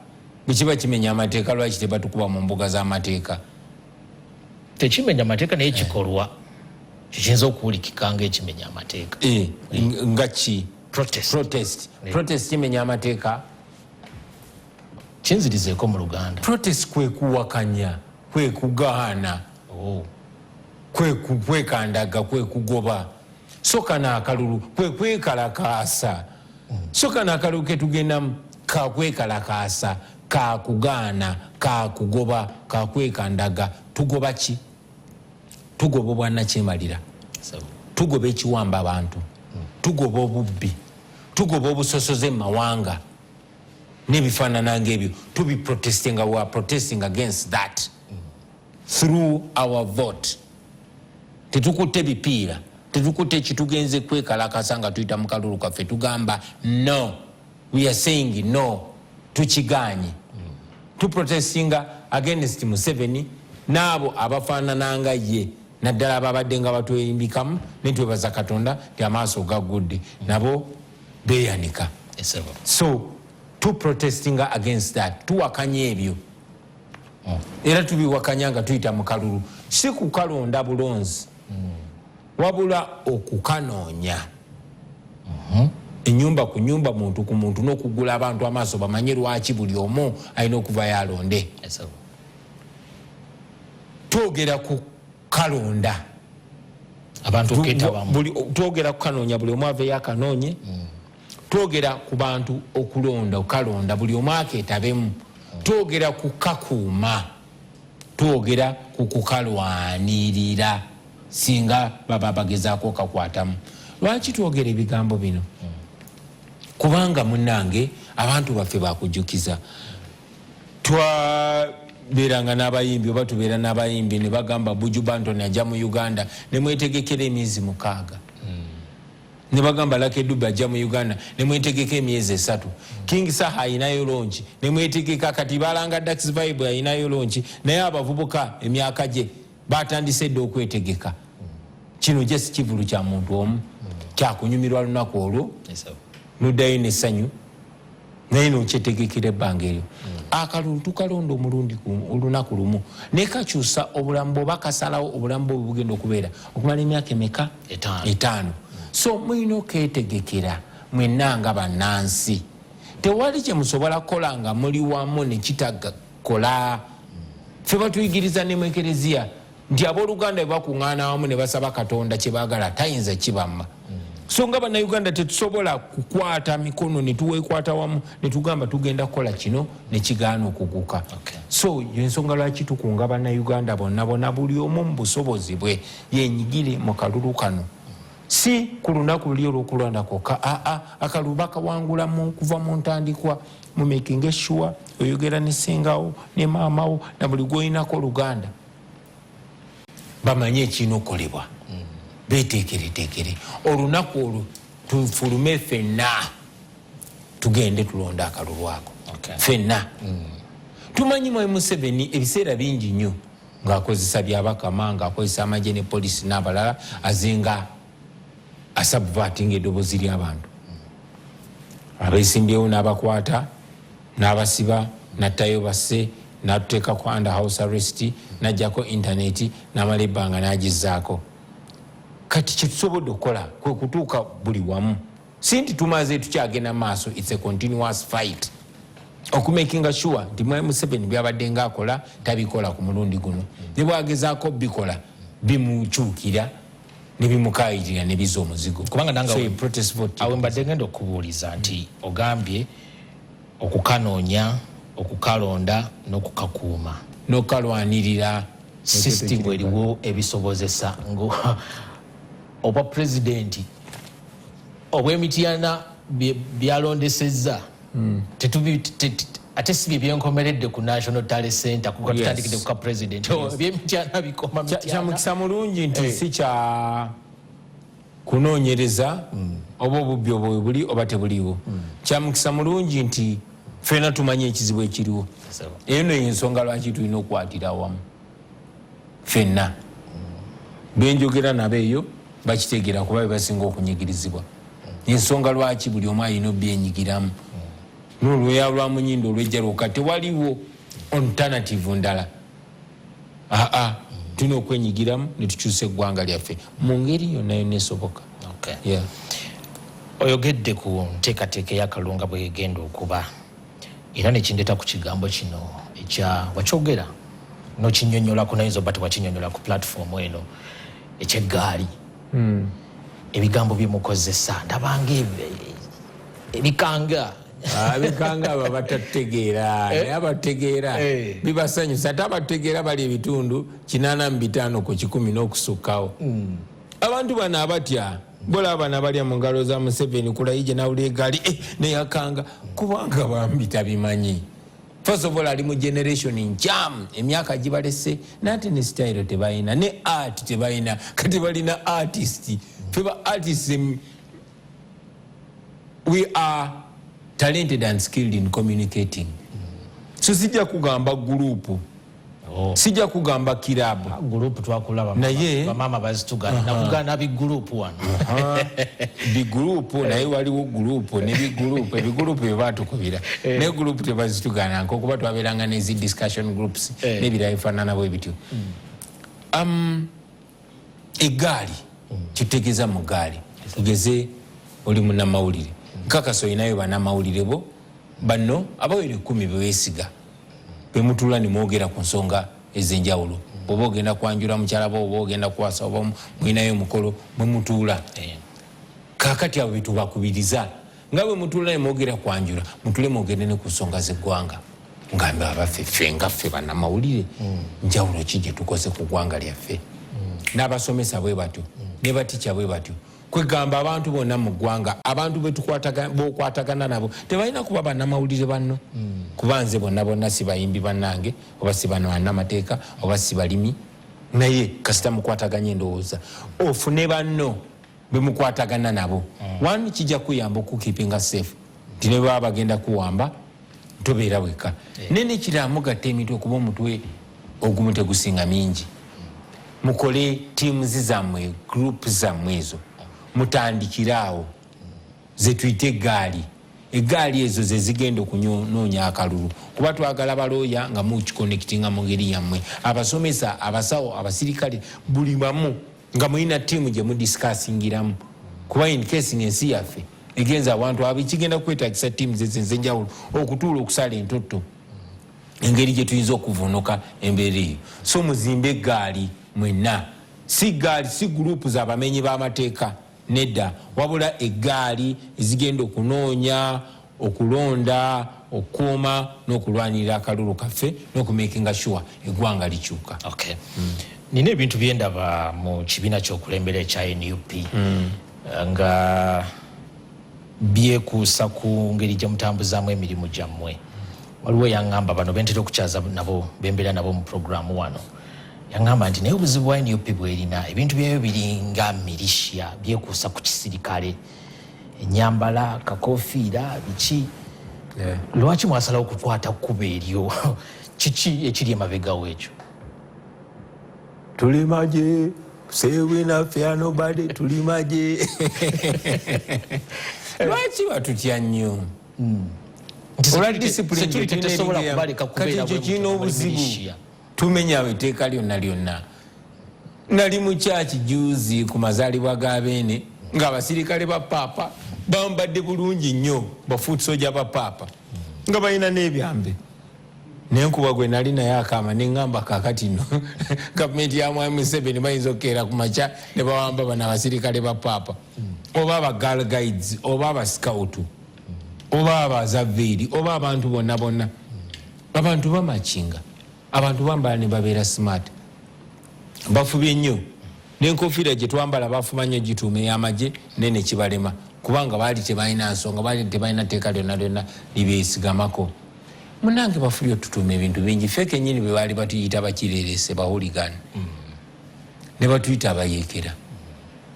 bwe kiba kimenya amateeka lwaki tebatukuba mu mbuga z'amateeka? Tekimenya amateeka naye kikolwa kiyinza okuwulikika ng'ekimenya amateeka. Nga ki? Protest kimenya amateeka? Kinzirizeeko mu Luganda. Protest kwe kuwakanya, kwe kugaana, kwe kandaga, kwe kugoba. Soka n'akalulu kwe kwekalakaasa. Soka n'akalulu ke tugendamu ka kwekalakaasa, ka kugaana, ka kugoba, ka kwekandaga. Tugoba ki? Tugoba obwannakyemalira, tugoba ekiwamba abantu, tugoba obubbi, tugoba obusosoze mu mawanga n'ebifaanana ng'ebyo. Tubi protesting, we are protesting against that through our vote. Tetukutte bipiira, tetukutte ekitugenze kwekalakasa nga tuyita mu kalulu kaffe tugamba no, we are saying no, tukiganye. Tuprotestinga against Museveni n'abo abafaanana ye naddala ababadde nga batweyimbikamu netwebaza Katonda ti amaaso gaggudde nabo beeyanika. So tu protesting against that tuwakanya ebyo era tubiwakanya nga tuyita mu kalulu si kukalonda bulonzi wabula okukanoonya enyumba ku nyumba muntu ku muntu n'okugula abantu amaaso bamanye lwaki buli omu alina okuva yalonde twogera ku kalonda abantu twogera ku kanoonya buli omu aveyo akanoonye twogera ku bantu okulonda okalonda buli omu akeetabemu twogera ku kakuuma twogera ku kukalwanirira singa baba bagezaako kakwatamu lwaki twogera ebigambo bino kubanga munnange abantu baffe bakujjukiza twabeeranga n'abayimbi oba tubeera n'abayimbi ne bagamba Bujuba Antony ajja mu Uganda ne mwetegekera emyezi 6 ne bagamba Lucky Dube ajja mu Uganda ne mwetegeka emyezi 3 King Saha ayinayo lonchi ne mwetegeka kati balanga Dax Vibe ayinayo lonchi naye abavubuka emyaka gye batandise dde okwetegeka kino gye si kivulu kya muntu omu kyakunyumirwa lunaku olwo nuddayo n'essanyu naye nokyetegekera ebbanga eryo akalulu tukalonda omulundi olunaku lumu ne kakyusa obulamu bwe bakasalawo obulamu bwe bugenda okubeera okumala emyaka emeka 5 so mulina okwetegekera mwenna nga bannansi tewali kye musobola kukola nga muli wamu ne kitagakola ffe batuyigiriza ne mu ekereziya nti abooluganda bwe bakuŋŋaana wamu ne basaba Katonda kye baagala tayinza kibamma so nga bannayuganda tetusobola kukwata mikono ne tuweekwata wamu ne tugamba tugenda kukola kino ne kigaana okuguka so yensonga lwaki tukunga bannayuganda bonna buli omu mu busobozi bwe yenyigire mu kalulu kano si ku lunaku luli olw'okulonda kwokka akalulu bakawangula kuva mu ntandikwa mu making sure oyogera ne ssengawo ne maamawo na buli gw'oyinako oluganda bamanye ekirina okukolebwa beteekereteekere olunaku olwo tufulume ffenna tugende tulonda akalulu ako ffenna tumanyi mwai Museveni ebiseera bingi nnyo ng'akozesa byabakama ng'akozesa amagye ne polisi n'abalala azinga asabvatinga eddoboozi ly'abantu abeesimbyewo n'abakwata n'abasiba nattayo basse n'atuteeka ku under house arrest n'ajjako intaneti n'amala ebbanga n'agizaako kati kyetusobodde okukola kwe kutuuka buli wamu si nti tumaze tukyagenda maaso it's a continuous fight okumakinga sure nti mwai Museveni byabadde ng'akola tabikola ku mulundi guno ne bwagezaako bikola bimukyukira ne bimukayirira ne biza omuzigo kubanga nange awe mbadde ngenda okubuuliza nti ogambye okukanoonya okukalonda n'okukakuuma n'okalwanirira system eriwo ebisobozesa ngo oba pulezidenti obw'emityana byalondesezza ate si bye byenkomeredde ku National Talent Center kuba tutandikidde ku ka pulezidenti ebyemityana bikoma mityana kyamukisa mulungi nti si kya kunoonyereza oba obubbi obwo buli oba tebuliwo kyamukisa mulungi nti ffena tumanye ekizibu ekiriwo eyo neyo ensonga lwaki tulina okukwatira awamu ffenna benjogera nabo eyo bakitegeera kuba bebasinga okunyigirizibwa ensonga lwaki buli omu alina obyenyigiramu n'olweya lwa munyindo olwejja lwokka tewaliwo alternative ndala tulina okwenyigiramu ne tukyusa eggwanga lyaffe mu ngeri yonna yonna esoboka oyogedde ku nteekateeka ey'akalunga bwe egenda okuba era nekindeeta ku kigambo kino ekya wakyogera nokinyonyolako nayinza oba tewakinyonyola ku platform eno ekyeggaali ebigambo byemukozesa ndabanga ebikanga abikanga abo batategeera naye abategeera bibasanyusa ate abategeera bali ebitundu 85 ku 10 n'okusukkawo abantu bano abatya bola bano abalya mu ngalo za Museveni kulayije nawulira egaali neyakanga kubanga bambi tabimanyi first of all ali mu generation nkyamu emyaka gibalese nate ne style tebalina ne art tebalina kati balina artist feba artists we are talented and skilled in communicating so sijja kugamba group sijja kugamba kirabu group twakulaba naye bamama bazitugana nakugana bi group wano bi group naye waliwo group ne bi group ebigroup byebatukubira ne group tebazitugana nko kuba twaberanga nezi discussion groups ne birayifanana bwe bityo egaali kitegeza mu gaali tugeze oli munnamawulire nkakasa olinayo bannamawulire bo banno abawere 10 beweesiga bemutula ne mwogera ku nsonga ez'enjawulo oba ogenda kwanjula mukyala bo oba ogenda kuwasa oba mwinayo mukolo mwe mutuula kaakati abo betubakubiriza nga bwe mutuula ne mwogera kwanjula mutule mwogere ne ku nsonga z'eggwanga ngambe abaffe ffe nga ffe bannamawulire njawulo ki gye tukoze ku ggwanga lyaffe n'abasomesa bwe batyo ne batica bwe batyo kwegamba abantu bonna mu ggwanga abantu bokwatagana nabo tebalina kuba bannamawulire banno kuba nze bonna si bayimbi bannange oba si bano bannamateeka oba si balimi naye kasita mukwataganya endowooza ofune banno bemukwatagana nabo wani kijja kuyamba okukipinga safe nti ne baba bagenda kuwamba tobeera weka nene kiramugatta emitwe kuba omutwe ogumu tegusinga mingi mukole teams zammwe group zammwe ezo mutandikiraawo zetuyite egaali ezo zezigenda okunoonya akalulu kuba twagala balooya nga mukiconnectinga mu ngeri yammwe abasomesa abasawo abasirikale buli bamu nga mulina tiimu gye mudiscussingiramu kuba in case ensi yaffe egenza abantu abikigenda kwetagisa tiimu zezenjawulo okutuula okusala entotto engeri gye tuyinza okuvunuka embeera eyo so muzimbe egaali mwenna si gaali si gurupu z'abamenyi b'amateeka nedda wabula egaali ezigenda okunoonya okulonda okukuuma n'okulwanirira akalulu kaffe n'okumakinga sure eggwanga likyuka. Okay. Nina ebintu byendaba mu kibiina ky'okulembera ekya NUP nga byekuusa ku ngeri gye mutambuzaamu emirimu gyammwe. Waliwo yaŋŋamba bano bentera okukyaza nabo bembeera nabo mu puroguramu wano yaŋŋamba nti naye obuzibu bwa NUP bwerina ebintu byayo biringa milisya byekuusa ku kisirikale ennyambala kakofiira biki lwaki mwasalawo okukwata kkuba eryo kiki ekiri emabegawo ekyo? Tuli maje say we not fear nobody tuli maje lwaki batutya nnyo ola discipline tesobola kubaleka kubeera kino obuzibu tumenya etteeka lyonna nali mu kyaki juzi ku mazaalibwa ga Beene ng'abasirikale ba paapa bambadde bulungi nnyo bafuuti soja ba paapa nga balina n'ebyambe nenkuba gwe nali naye akaama neŋŋamba kaakati nno gavumenti ya Mwami Museveni bayinza okukeera ku makya ne bawamba bano abasirikale ba paapa oba aba girl guides oba aba scout oba abazaveeri oba abantu bonna abantu bamakinga abantu bambala ne babeera smart bafubye nnyo n'enkofiira gye twambala bafuba nnyo gituuma ey'amagye nene kibalema kubanga baali tebalina nsonga baali tebalina tteeka lyonna libeesigamako munange bafulyo tutuuma ebintu bingi ffe kennyini bwe baali batuyita bakireerese bahuligani ne batuyita abayeekera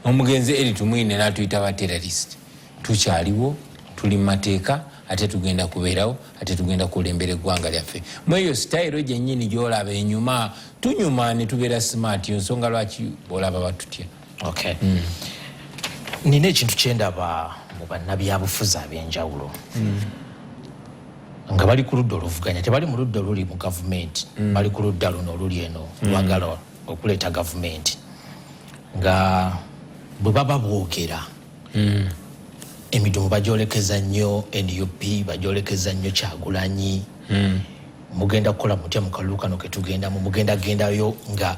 omugenzi eri tumwine n'atuyita abaterrorist tukyaliwo tuli mu mateeka ate tugenda kubeerawo ate tugenda kulembera eggwanga lyaffe mu eyo sitayiro gyennyini gy'olaba enyuma tunyuma ne tubeera smart ensonga lwaki olaba batutya. Okay. Nina ekintu kyendaba mu bannabyabufuzi ab'enjawulo nga bali ku ludda oluvuganya tebali mu ludda oluli mu gavumenti bali ku ludda luno oluli eno lwagala okuleeta gavumenti nga bwe baba boogera emidumu bagyolekeza nnyo NUP bagyolekeza nnyo Kyagulanyi mugenda kukola mutya mu kalulu kano ke tugendamu mugendagendayo nga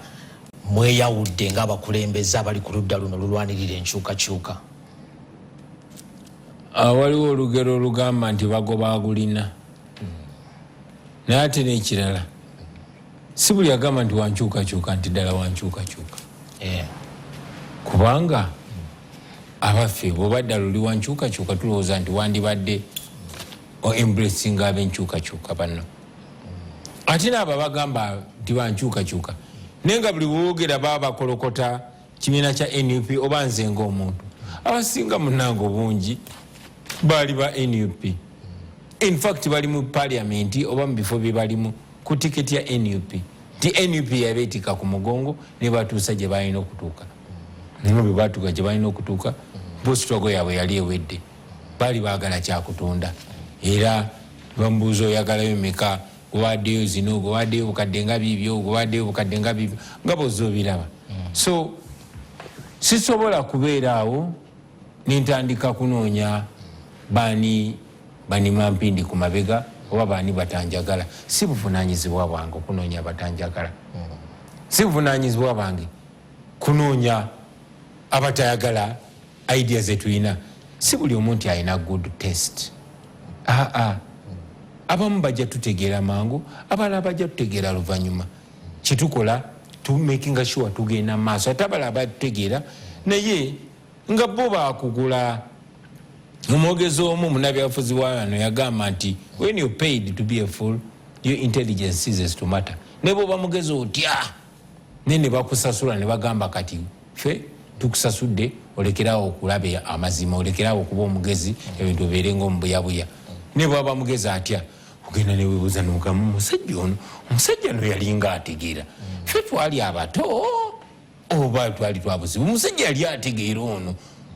mweyawudde ng'abakulembeze abali ku ludda luno lulwanirira enkyukakyuka. Waliwo olugero olugamba nti bagoba agulina naye ate n'ekirala si buli agamba nti wankyukakyuka nti ddala wankyukakyuka kubanga abaffe bw'obadda luli wankyukakyuka tulowooza nti wandibadde embracinga ab'enkyukakyuka banno ate n'abo bagamba nti bankyukakyuka naye nga buli bwogera baba bakolokota kibiina kya NUP oba nze ng'omuntu abasinga munnange obungi baali ba NUP in fact bali mu parliament oba mu bifo bye balimu ku tiketi ya NUP ti NUP yabeetika ku mugongo ne batuusa gye balina okutuuka. Nino bwe batuuka gye balina okutuuka bositogo yaabwe yali ewedde, baali baagala kyakutunda era bamubuuza oyagalayo meka, gwewaddeyo zino, gwewaddeyo bukadde nga bibyo, gwewaddeyo bukadde nga bibyo, nga bozza obiraba. So sisobola kubeera awo nintandika kunoonya baani mampindi ku mabega oba baani batanjagala. Si buvunaanyizibwa bwange okunoonya batanjagala, si buvunaanyizibwa bwange kunoonya abatayagala idea zetulina. Si buli omuntu alina good test. Abamu bajja tutegeera mangu, abalala bajja tutegeera luvannyuma. Kitukola to making sure tugenda maaso ate abalala batutegeera naye nga bo baakugula. Omwogezi omu munabyabufuzi wa wano yagamba nti when you paid to be a fool your intelligence ceases to matter. Ne bw'oba mugezi otya ne bakusasula ne bagamba kati ffe tukusasudde olekerawo okulaba amazima, olekerawo okuba omugezi, ebintu obeere ng'omubuyabuya. Ne bw'aba mugezi atya ogenda ne weebuuza n'ogamu omusajja no yalinga ategeera. Ffe twali abato oba twali twabuzibu, omusajja yali ategeera ono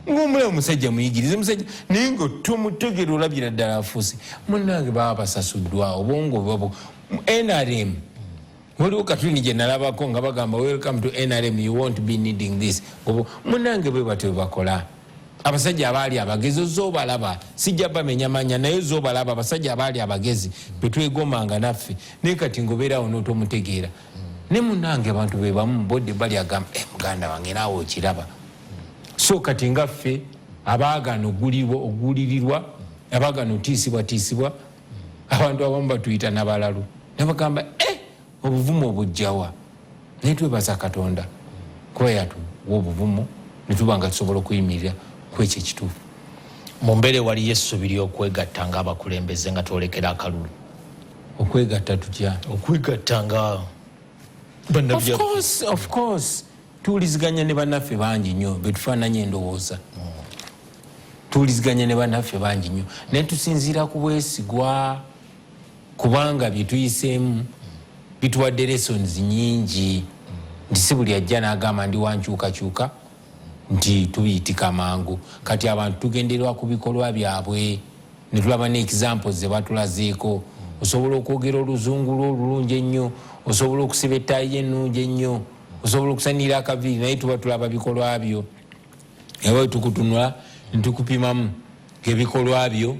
ng'omulaba omusajja muyigirize musajja naye nga tomutegeera olabira ddala afuuse. Munnange baba basasuddwa obwongo NRM. Waliwo katuni gye nalabako nga bagamba welcome to NRM, you won't be needing this. Munnange bwe batyo bakola. Abasajja abaali abagezi zoobalaba, sijja bamenya manya naye zoobalaba abasajja abaali abagezi betwegomanga naffe naye kati ngobeerawo n'otomutegeera. Ne munnange abantu be bamu bodde bali agamba muganda wange naawe okiraba. So kati nga ffe abaagano ogulirirwa, abaagano tiisibwa, abantu abamu batuyita n'abalalu ne bagamba obuvumu obujjawa. Naye twebaza Katonda kuba yatuwa obuvumu ne tuba nga tusobola okuyimirira ku ekyo ekituufu. Mu mbeera waliyo essuubi ly'okwegatta ng'abakulembeze nga twolekera akalulu. Okwegatta tutya? Okwegatta nga of course tuwuliziganya ne bannaffe bangi nnyo betufaananya endowooza. Tuwuliziganya ne bannaffe bangi nnyo naye tusinziira ku bwesigwa kubanga bye tuyiseemu bituwadde lessons nyingi. Nti si buli ajja n'agamba ndi wankyukakyuka nti tubiyitika mangu. Kati abantu tugenderwa ku bikolwa byabwe ne tulaba ne examples ze batulazeeko. Osobola okwogera oluzungu olulungi ennyo, osobola okusiba ettaayi ennungi ennyo, osobola okusanira akaviiri naye tuba tulaba bikolwa byo. Ewe tukutunula ne tukupimamu ng'ebikolwa byo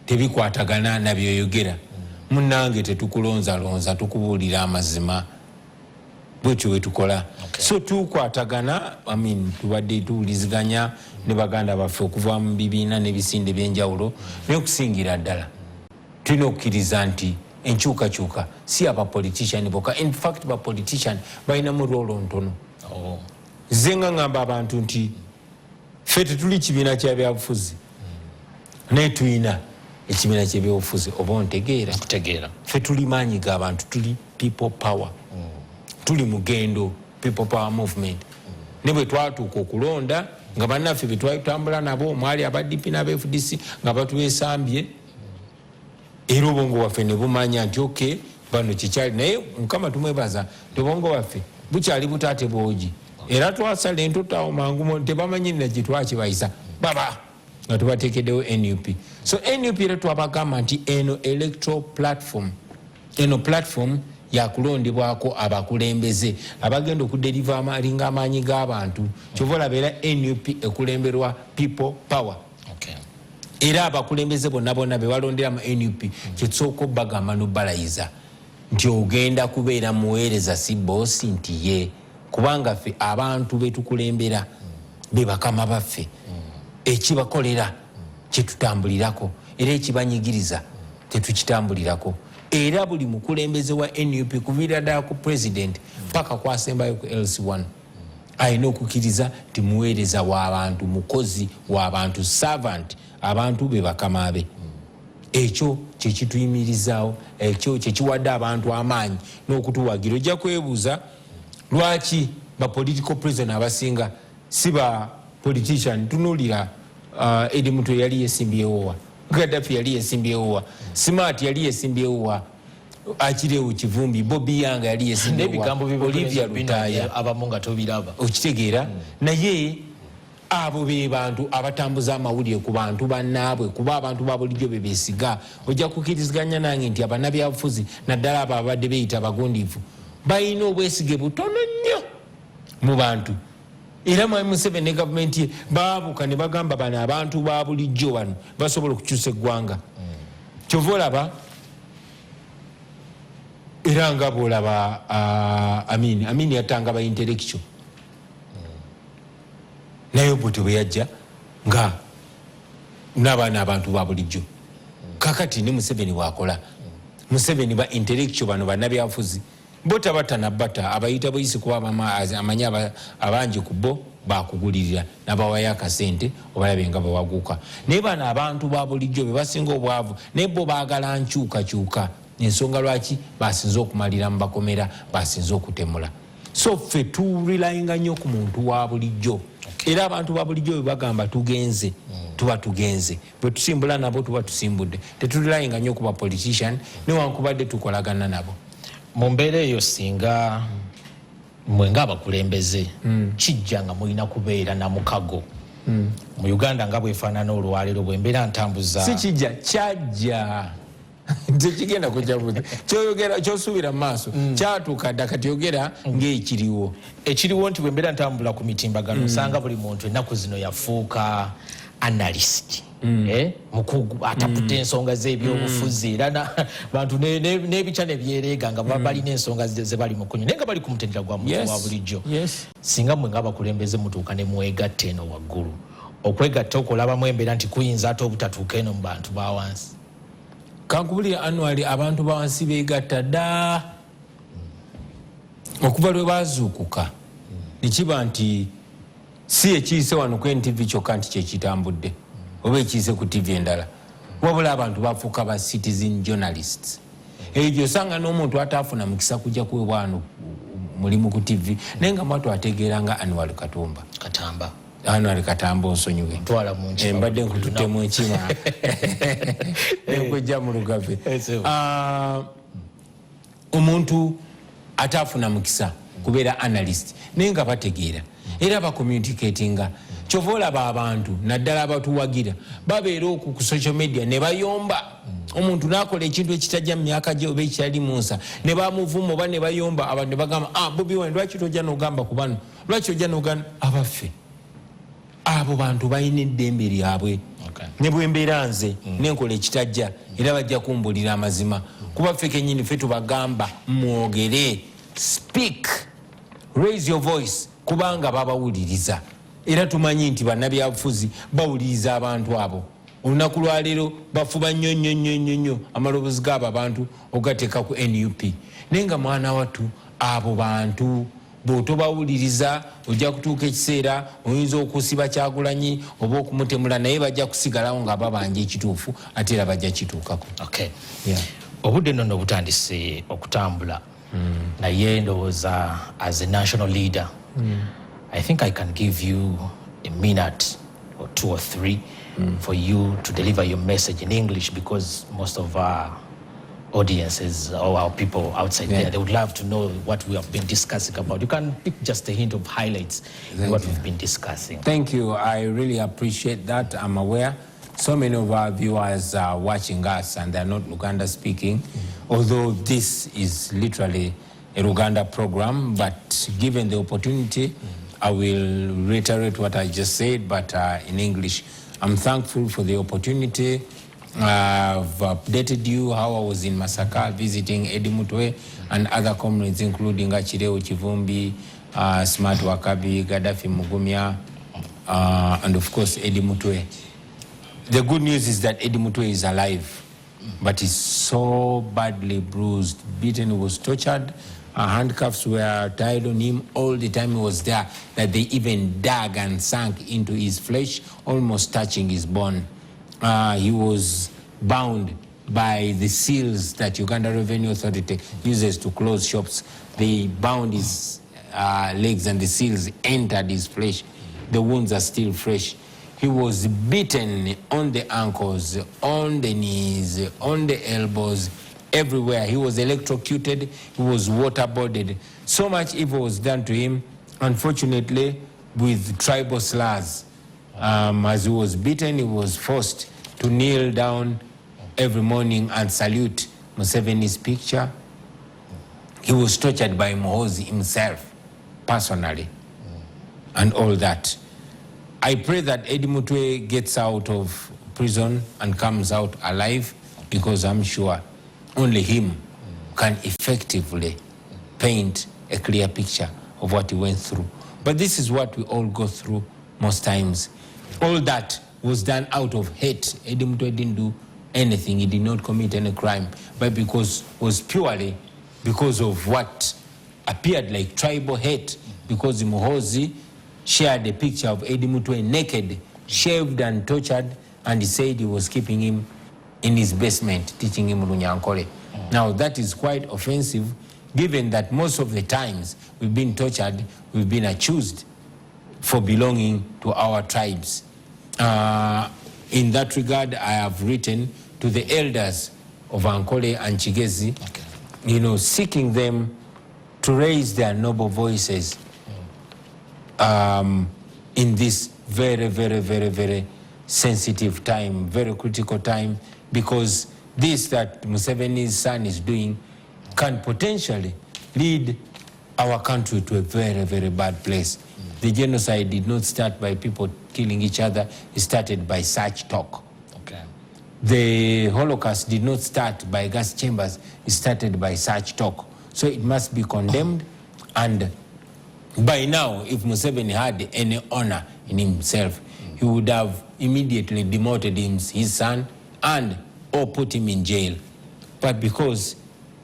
tebikwatagana na byoyogera. Munnange tetukulonzalonza, tukubuulira amazima. Bwekyo bwe tukola. So tukwatagana, tubadde tuwuliziganya ne baganda baffe okuva mu bibiina n'ebisinde by'enjawulo naye okusingira ddala tulina okukkiriza nti enkyukakyuka si abapolitician bokka. In fact bapolitician balinamu roolo ntono. Nze nga ngamba abantu nti ffe tetuli kibiina kya byabufuzi naye tulina ekibiina ky'ebyobufuzi. Oba ontegeera? Ffe tuli maanyi g'abantu, tuli people power. Tuli mugendo people power movement. Ne bwe twatuuka okulonda nga bannaffe bwe twatambula nabo omwali aba DP n'aba FDC nga batuweesambye era obwongo bwaffe ne bumanya nti okay bano kikyali naye Mukama tumwebaza nti obwongo bwaffe bukyali butaate bwogi era twasala entotawo mangu tebamanyirira gye twakibayisa baba nga tubateekeddewo NUP. So NUP era twabagamba nti eno electoral platform, eno platform yakulondebwako abakulembeze abagenda okuderiva amalinga amaanyi g'abantu. Kyova olaba era NUP ekulemberwa people power. Era abakulembeze bonna be balondera mu NUP kyesooka obbagamba n'obbalayiza nti ogenda kubeera muweereza si boosi nti ye, kubanga ffe abantu betukulembera be bakama baffe. Ekibakolera kyetutambulirako era ekibanyigiriza tetukitambulirako. Era buli mukulembeze wa NUP kuviira ddala ku president paka kwasembayo ku LC1 alina okukkiriza nti muweereza w'abantu, mukozi w'abantu, servant, abantu be bakama be. Ekyo kyekituyimirizaawo, ekyo kyekiwadde abantu amaanyi n'okutuwagira. Ojja kwebuuza lwaki ba political prisoner abasinga si ba politician. Tunuulira Edi Mutwe yali yeesimbyewowa, Gaddafi yali yeesimbyewowa, Smart yali yeesimbyewowa, Akirewo Kivumbi, Bobi yanga yali yesindewa, Olivia Lutaya abamu nga tobiraba okitegeera naye abo be bantu abatambuza amawulire ku bantu bannaabwe kuba abantu ba bulijjo be beesiga ojja kukiriziganya nange nti abannabyabufuzi naddala abo abadde beyita abagundiivu balina obwesige butono nnyo mu bantu era Mwami Museveni ne gavumenti ye baabuka ne bagamba bano abantu ba bulijjo wano basobola okukyusa eggwanga kyova olaba era nga bwolaba Amin yatanga ba intellectual naye Obote bwe yajja nga n'abaana abantu ba bulijjo kakati ne Museveni bwakola Museveni ba intellectual bano bannabyabufuzi bo tabatanabata abayita buyisi kuba amanya abangi ku bo bakugulirira nabawayo akasente obalabe nga bawaguka naye bano abantu ba bulijjo be basinga obwavu naye bo baagala nkyukakyuka ensonga lwaki basinze okumalira mu bakomera basinze okutemula so ffe tulilayinga nnyo ku muntu wa bulijjo era abantu ba bulijjo bwe bagamba tugenze tuba tugenze bwe tusimbula nabo tuba tusimbudde tetulilayinga nnyo ku ba politician newankubadde tukolagana nabo mu mbeera eyo singa mwe ng'abakulembeze kijja nga mulina kubeera na mukago mu Uganda nga bwefaanana olwaleero bwe mbeera ntambuza si kijja kyajja tekigenda kujabuza kyoyogera kyosuubira mu maaso kyatuuka dda kati yogera ng'ekiriwo nti bwe mbeera ntambula ku mitimbagano osanga buli muntu ennaku zino yafuuka analyst mukugu ataputa ensonga z'ebyobufuzi era bantu n'ebica ne byereega nga balina ensonga ze bali mu kunywa naye nga bali ku mutendera gwa muntu wa bulijjo singa mwe ng'abakulembeze mutuuka ne mwegatta eno waggulu okwegatta okulabamu embeera nti kuyinza ate obutatuuka eno mu bantu ba wansi kankubulira annually abantu ba wansi beegatta dda okuva lwe bazuukuka nekiba nti si ekiyise wano ku NTV kyokka nti kyekitambudde oba ekiyise ku TV endala wabula abantu bafuuka ba citizen journalists eyo gyosanga n'omuntu ataafuna mukisa kujja kuweebwa wano mulimu ku TV naye nga mwatu ategeera nga Annual Katamba Annual Katamba onsonyiwe mbadde nkututtemu enkima enkujja mu lugave omuntu ataafuna mukisa kubeera analyst naye nga bategeera era bacommunicatinga kyova olaba abantu naddala abatuwagira babeera oku ku social media ne bayomba omuntu n'akola ekintu ekitajja mu myaka gye oba ekyali munsa ne bamuvuma oba ne bayomba abantu ne bagamba Bobi Wine lwaki tojja n'ogamba ku bano lwaki ojja n'ogamba abaffe abo bantu balina eddembe lyabwe ne bwe mbeera nze nenkola ekitajja era bajja kumbulira amazima kuba ffe kennyini ffe tubagamba mwogere speak raise your voice kubanga babawuliriza era tumanyi nti bannabyabufuzi bawuliriza abantu abo olunaku lwaleero bafuba nnyo amaloboozi g'abo abantu ogateeka ku NUP naye nga mwana wattu abo bantu bw'otobawuliriza ojja kutuuka ekiseera oyinza okusiba Kyagulanyi oba okumutemula naye bajja kusigalawo nga babanja ekituufu ate era bajja kituukako obudde nno nno butandise okutambula naye ndowooza as a national leader I think I can give you a minute or 2 or 3 for you to deliver your message in English, because most of our audiences or our people outside there, they would love to know what we have been discussing about. You can pick just a hint of highlights in what we've been discussing. Thank you. I really appreciate that. I'm aware so many of our viewers are watching us and they're not Luganda speaking, although this is literally a Luganda program, but given the opportunity, I will reiterate what I just said, but in English. I'm thankful for the opportunity. I've updated you how I was in Masaka visiting Eddie Mutwe and other comrades, including Achireo Chivumbi, Smart Wakabi, Gaddafi Mugumya, and of course Eddie Mutwe. The good news is that Eddie Mutwe is alive, but he's so badly bruised, beaten, he was tortured. Handcuffs were tied on him all the time he was there, that they even dug and sank into his flesh, almost touching his bone. He was bound by the seals that Uganda Revenue Authority uses to close shops. They bound his legs and the seals entered his flesh. The wounds are still fresh. He was beaten on the ankles, on the knees, on the elbows, everywhere. He was electrocuted, he was waterboarded. So much evil was done to him, unfortunately, with tribal slurs. As he was beaten, he was forced to kneel down every morning and salute Museveni's picture. He was tortured by Muhoozi himself, personally, and all that. I pray that Eddie Mutwe gets out of prison and comes out alive, because I'm sure only him can effectively paint a clear picture of what he went through. But this is what we all go through most times. All that was done out of hate. Eddie Mutwe didn't do anything. He did not commit any crime, but was purely because of what appeared like tribal hate, because Muhoozi shared a picture of Eddie Mutwe naked, shaved and tortured, and he said he was keeping him in his basement, teaching him Runyankole. Now that is quite offensive, given that most of the times we've been tortured, we've been accused for belonging to our tribes. In that regard, I have written to the elders of Ankole and Chigezi, seeking them to raise their noble voices in this very, very, very, very sensitive time, very critical time, because this that Museveni's son is doing can potentially lead our country to a very, very bad place. The genocide did not start by people killing each other, it started by such talk. Okay. The Holocaust did not start by gas chambers, it started by such talk. So it must be condemned, and by now, if Museveni had any honor in himself, he would have immediately demoted his son and or put him in jail. But because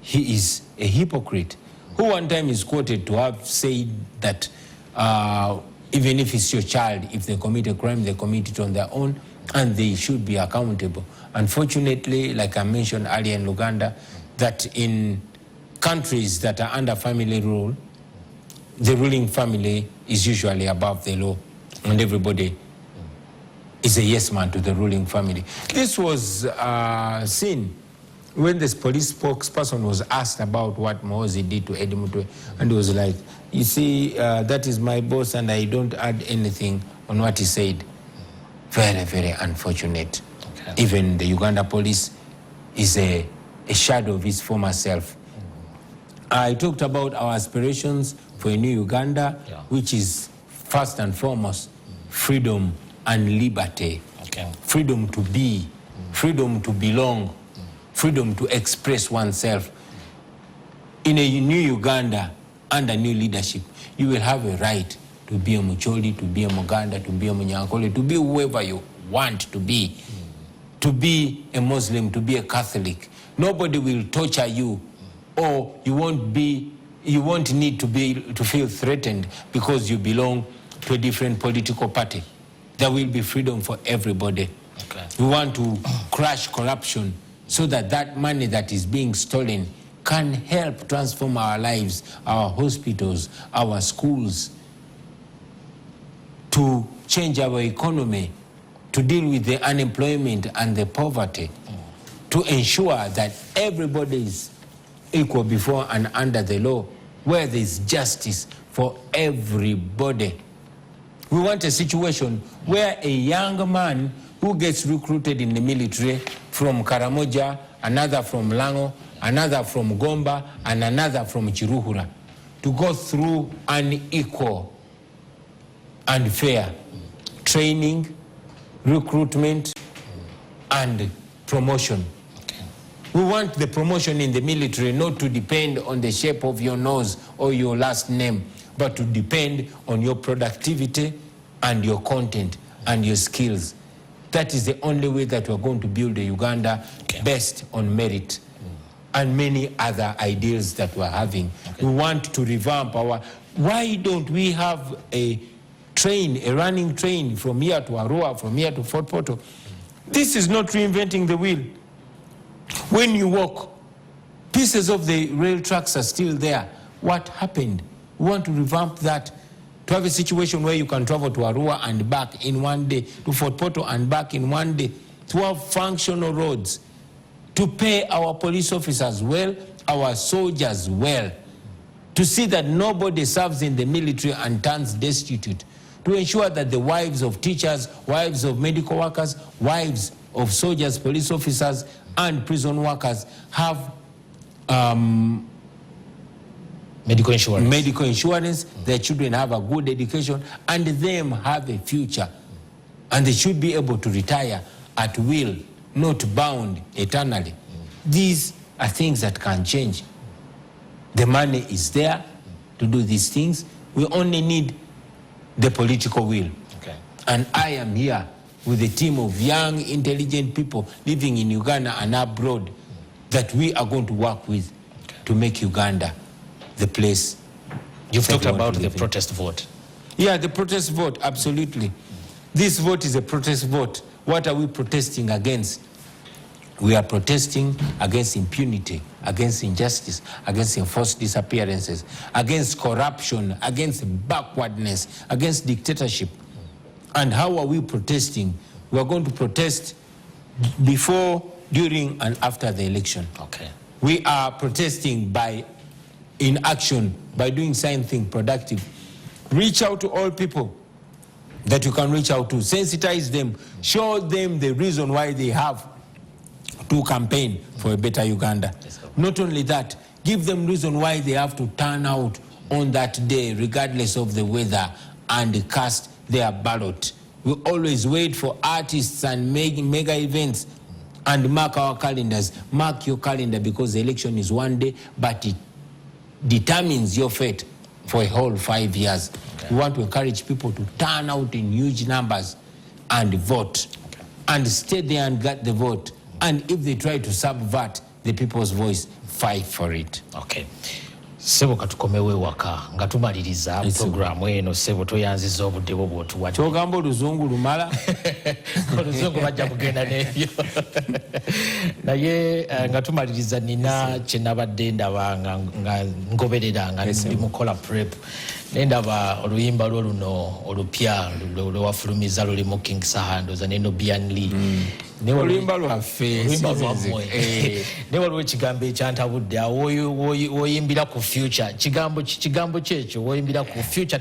he is a hypocrite, who one time is quoted to have said that even if it's your child, if they commit a crime, they commit it on their own, and they should be accountable. Unfortunately, like I mentioned earlier in Uganda, that in countries that are under family rule, the ruling family is usually above the law, and everybody is a yes man to the ruling family. This was seen when this police spokesperson was asked about what Muhoozi did to Eddie Mutwe, and he was like, you see, that is my boss and I don't add anything on what he said. Very, very unfortunate. Okay. Even the Uganda police is a shadow of his former self. I talked about our aspirations for a new Uganda, which is first and foremost freedom and liberty. Okay. Freedom to be, freedom to belong, freedom to express oneself. In a new Uganda, under new leadership, you will have a right to be a Mucholi, to be a Muganda, to be a Munyankole, to be whoever you want to be a Muslim, to be a Catholic. Nobody will torture you, or you won't need to feel threatened because you belong to a different political party. There will be freedom for everybody. Okay. We want to crush corruption so that that money that is being stolen can help transform our lives, our hospitals, our schools, to change our economy, to deal with the unemployment and the poverty, to ensure that everybody is equal before and under the law, where there is justice for everybody. We want a situation where a young man who gets recruited in the military from Karamoja, another from Lango, another from Gomba, and another from Chiruhura, to go through an equal and fair training, recruitment, and promotion. We want the promotion in the military not to depend on the shape of your nose or your last name, but to depend on your productivity and your content and your skills. That is the only way that we're going to build a Uganda based on merit and many other ideals that we're having. We want to revamp our... Why don't we have a running train from here to Arua, from here to Fort Portal? This is not reinventing the wheel. When you walk, pieces of the rail tracks are still there. What happened? We want to revamp that, to have a situation where you can travel to Arua and back in one day, to Fort Portal and back in one day, to have functional roads, to pay our police officers well, our soldiers well, to see that nobody serves in the military and turns destitute, to ensure that the wives of teachers, wives of medical workers, wives of soldiers, police officers, and prison workers have medical insurance, their children have a good education, and them have a future. And they should be able to retire at will, not bound eternally. These are things that can change. The money is there to do these things. We only need the political will. Okay. And I am here with a team of young, intelligent people living in Uganda and abroad that we are going to work with to make Uganda the place. You've talked about the protest vote. Yeah, the protest vote, absolutely. This vote is a protest vote. What are we protesting against? We are protesting against impunity, against injustice, against enforced disappearances, against corruption, against backwardness, against dictatorship. And how are we protesting? We are going to protest before, during, and after the election. Okay. We are protesting by inaction, by doing something productive. Reach out to all people that you can reach out to, sensitize them, show them the reason why they have to campaign for a better Uganda. Not only that, give them reason why they have to turn out on that day, regardless of the weather, and cast their ballot. We always wait for artists and mega events and mark our calendars. Mark your calendar, because the election is one day, but it determines your fate for a whole 5 years. Okay. We want to encourage people to turn out in huge numbers and vote, and stay there and get the vote. And if they try to subvert the people's voice, fight for it. Okay. Sebo katukomewe waka nga tumaliriza programu eno sebo toyanziza obudde bwo bwotuwadde. Kyogamba oluzungu lumala. Oluzungu bajja kugenda n'ebyo. Naye nga tumaliriza nina kye nabadde ndaba nga ngoberera nga ndi mukola prep. Nendaba oluyimba lwo luno olupya lwewafulumiza lulimu King Sahandoza neno Bianli. Oluyimba lwaffe. Ne waliwo ekigambo ekyantabudde woyimbira ku future. Kigambo kyekyo woyimbira ku future.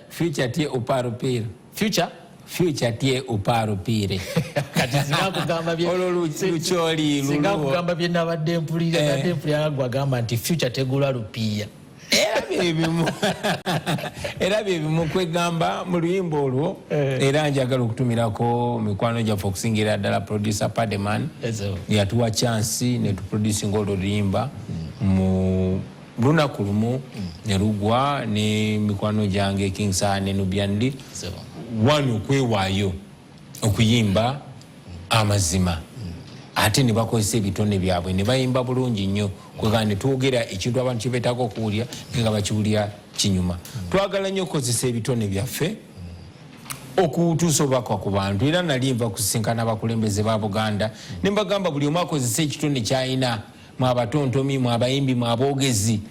Future tie uparupire. Future tie uparupire. Kati sinakugamba bye. Lukyoli lulwo. Sinakugamba bye nabadde mpulira gwagamba nti future tegula lupiya. Era byebimu kwegamba mu luyimba olwo, era njagala okutumirako mikwano gyaffe okusingira ddala producer Pademan yatuwa chance ne tuproducing olwo luyimba mu lunaku lumu ne lugwa ne mikwano gyange King Saha ne Nubiandi wano okwewaayo okuyimba amazima. Ate ne bakozesa ebitone byabwe ne bayimba bulungi nnyo, kwegamba ne twogera ekintu abantu kye beetaaga okuwulira nga bakiwulira kinyuma. Twagala nnyo okukozesa ebitone byaffe okutuusa obubaka ku bantu. Era nali nva kusisinkana abakulembeze ba Buganda ne mbagamba buli omu akozesa ekitone ky'alina, mwe abatontomi, mwe abayimbi, mwe aboogezi,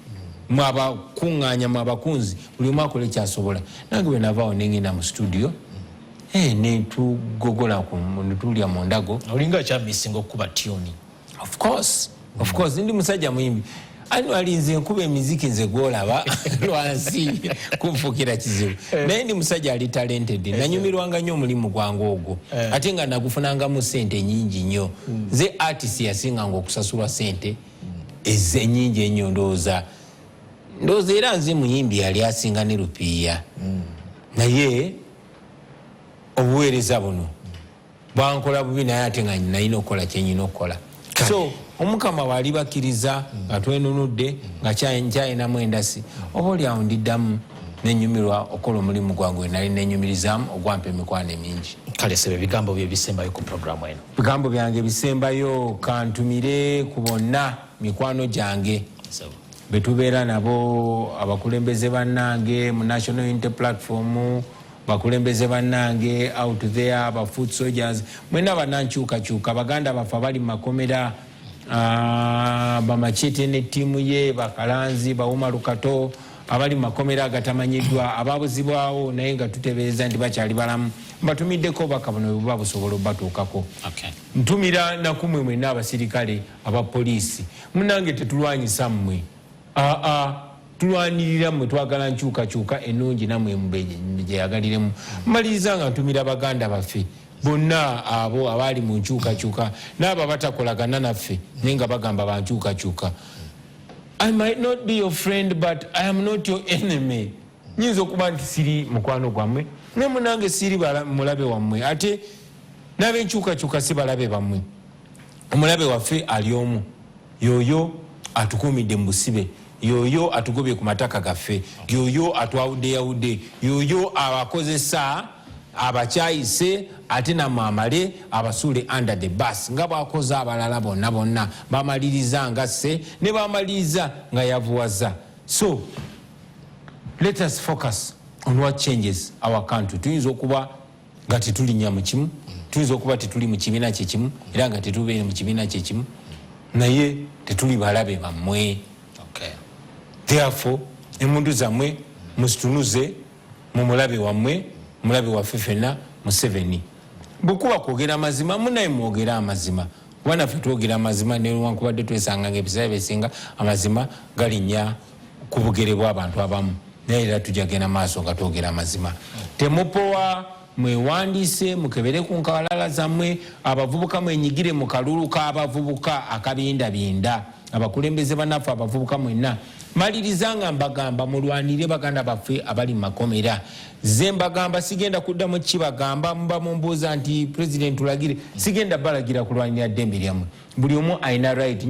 mwe abakuŋŋaanya, mwe abakunzi, buli omu akole kyasobola. Nange bwe navaawo ne ngenda mu studio ne tugogola netulya mu ndago. Olinga kyamisinga okuba tuni. Of course, ndi musajja muyimbi. Ani alinze nkuba emiziki nze gwolaba lwansi kunfukira kizibu. Naye ndi musajja ali talented. Nanyumirwanga nnyo omulimu gwange ogwo. Ate nga nagufunangamu ssente nyingi nnyo. Nze artist yasinganga okusasulwa ssente ezennyingi ennyo ndowooza era nze muyimbi yali asinga ne rupiiya. Naye obuweereza buno bwankola bubi, naye ate nga nalina okukola kyenyina okukola. So omukama waali bakkiriza nga twenunudde nga nkyayinamu endasi, oba oliawo ndiddamu nenyumirwa okukola omulimu gwange nali nenyumirizaamu ogwampa emikwano emingi. Kale sebe bigambo bye bisembayo ku programu eno. Bigambo byange bisembayo kantumire ku bonna mikwano gyange betubeera nabo, abakulembeze bannange mu National Unity Platform, bakulembeze bannange out there, aba foot soldiers, mwena banankyukakyuka, baganda bafa bali makomera, bamachete ne timu ye, bakalanzi, bauma lukato, abali makomera agatamanyiddwa ababuzibwawo naye nga tutebeeza nti bakyali balamu mbatumiddeko bakabuno buba busobola obatuukako. Ntumira nakumwe mwenna abasirikale abapoliisi munange tetulwanyisa mmwe tulwanirira mmwe twagala nkyukakyuka ennungi nammwe gyeyagaliremu. Maliriza nga ntumira baganda baffe bonna abo abali mu nkyukakyuka n'abo abatakolagana naffe naye nga bagamba bankyukakyuka. I might not be your friend but I am not your enemy. Nyinza okuba nti siri mukwano gwammwe ne munange siri mulabe wammwe ate n'abenkyukakyuka si balabe bammwe. Omulabe waffe ali omu yoyo atukuumidde mu busibe, yoyo atugobye ku mataka gaffe, yoyo atwawuddeyawudde, yoyo abakozesa abakyayise ate namwamale abasuule under the bus nga bwakoze abalala bonna bonna bamaliriza nga se ne bamaliriza nga yavuwaza. So let us focus on what changes our country. Tuyinza okuba nga tetulinnya mu kimu, tuyinza okuba tetuli mu kibiina kyekimu era nga tetubeere mu kibiina kyekimu naye tetuli balabe bammwe. Therefore emundu zammwe musitunuze mu mulabe wammwe, mulabe waffe ffenna Museveni. Bwekuba kwogera amazima munaye mwogera amazima kuba naffe twogera amazima newankubadde twesanga ngaebiseera bisinga amazima galinnya ku bugere bw'abantu abamu naye era tujja genda maaso nga twogera amazima. Temupowa mwewandiise mukebere ku nkawalala zammwe, abavubuka mwenyigire mu kalulu k'abavubuka akabindabinda, abakulembeze bannaffe abavubuka mwenna maliriza nga mbagamba mulwanire baganda baffe abali mu makomera. Ze mbagamba sigenda kuddamu kibagamba muba mumbuuza nti president tulagire, sigenda balagira kulwanira ddembe lyammwe. Buli omu alina right.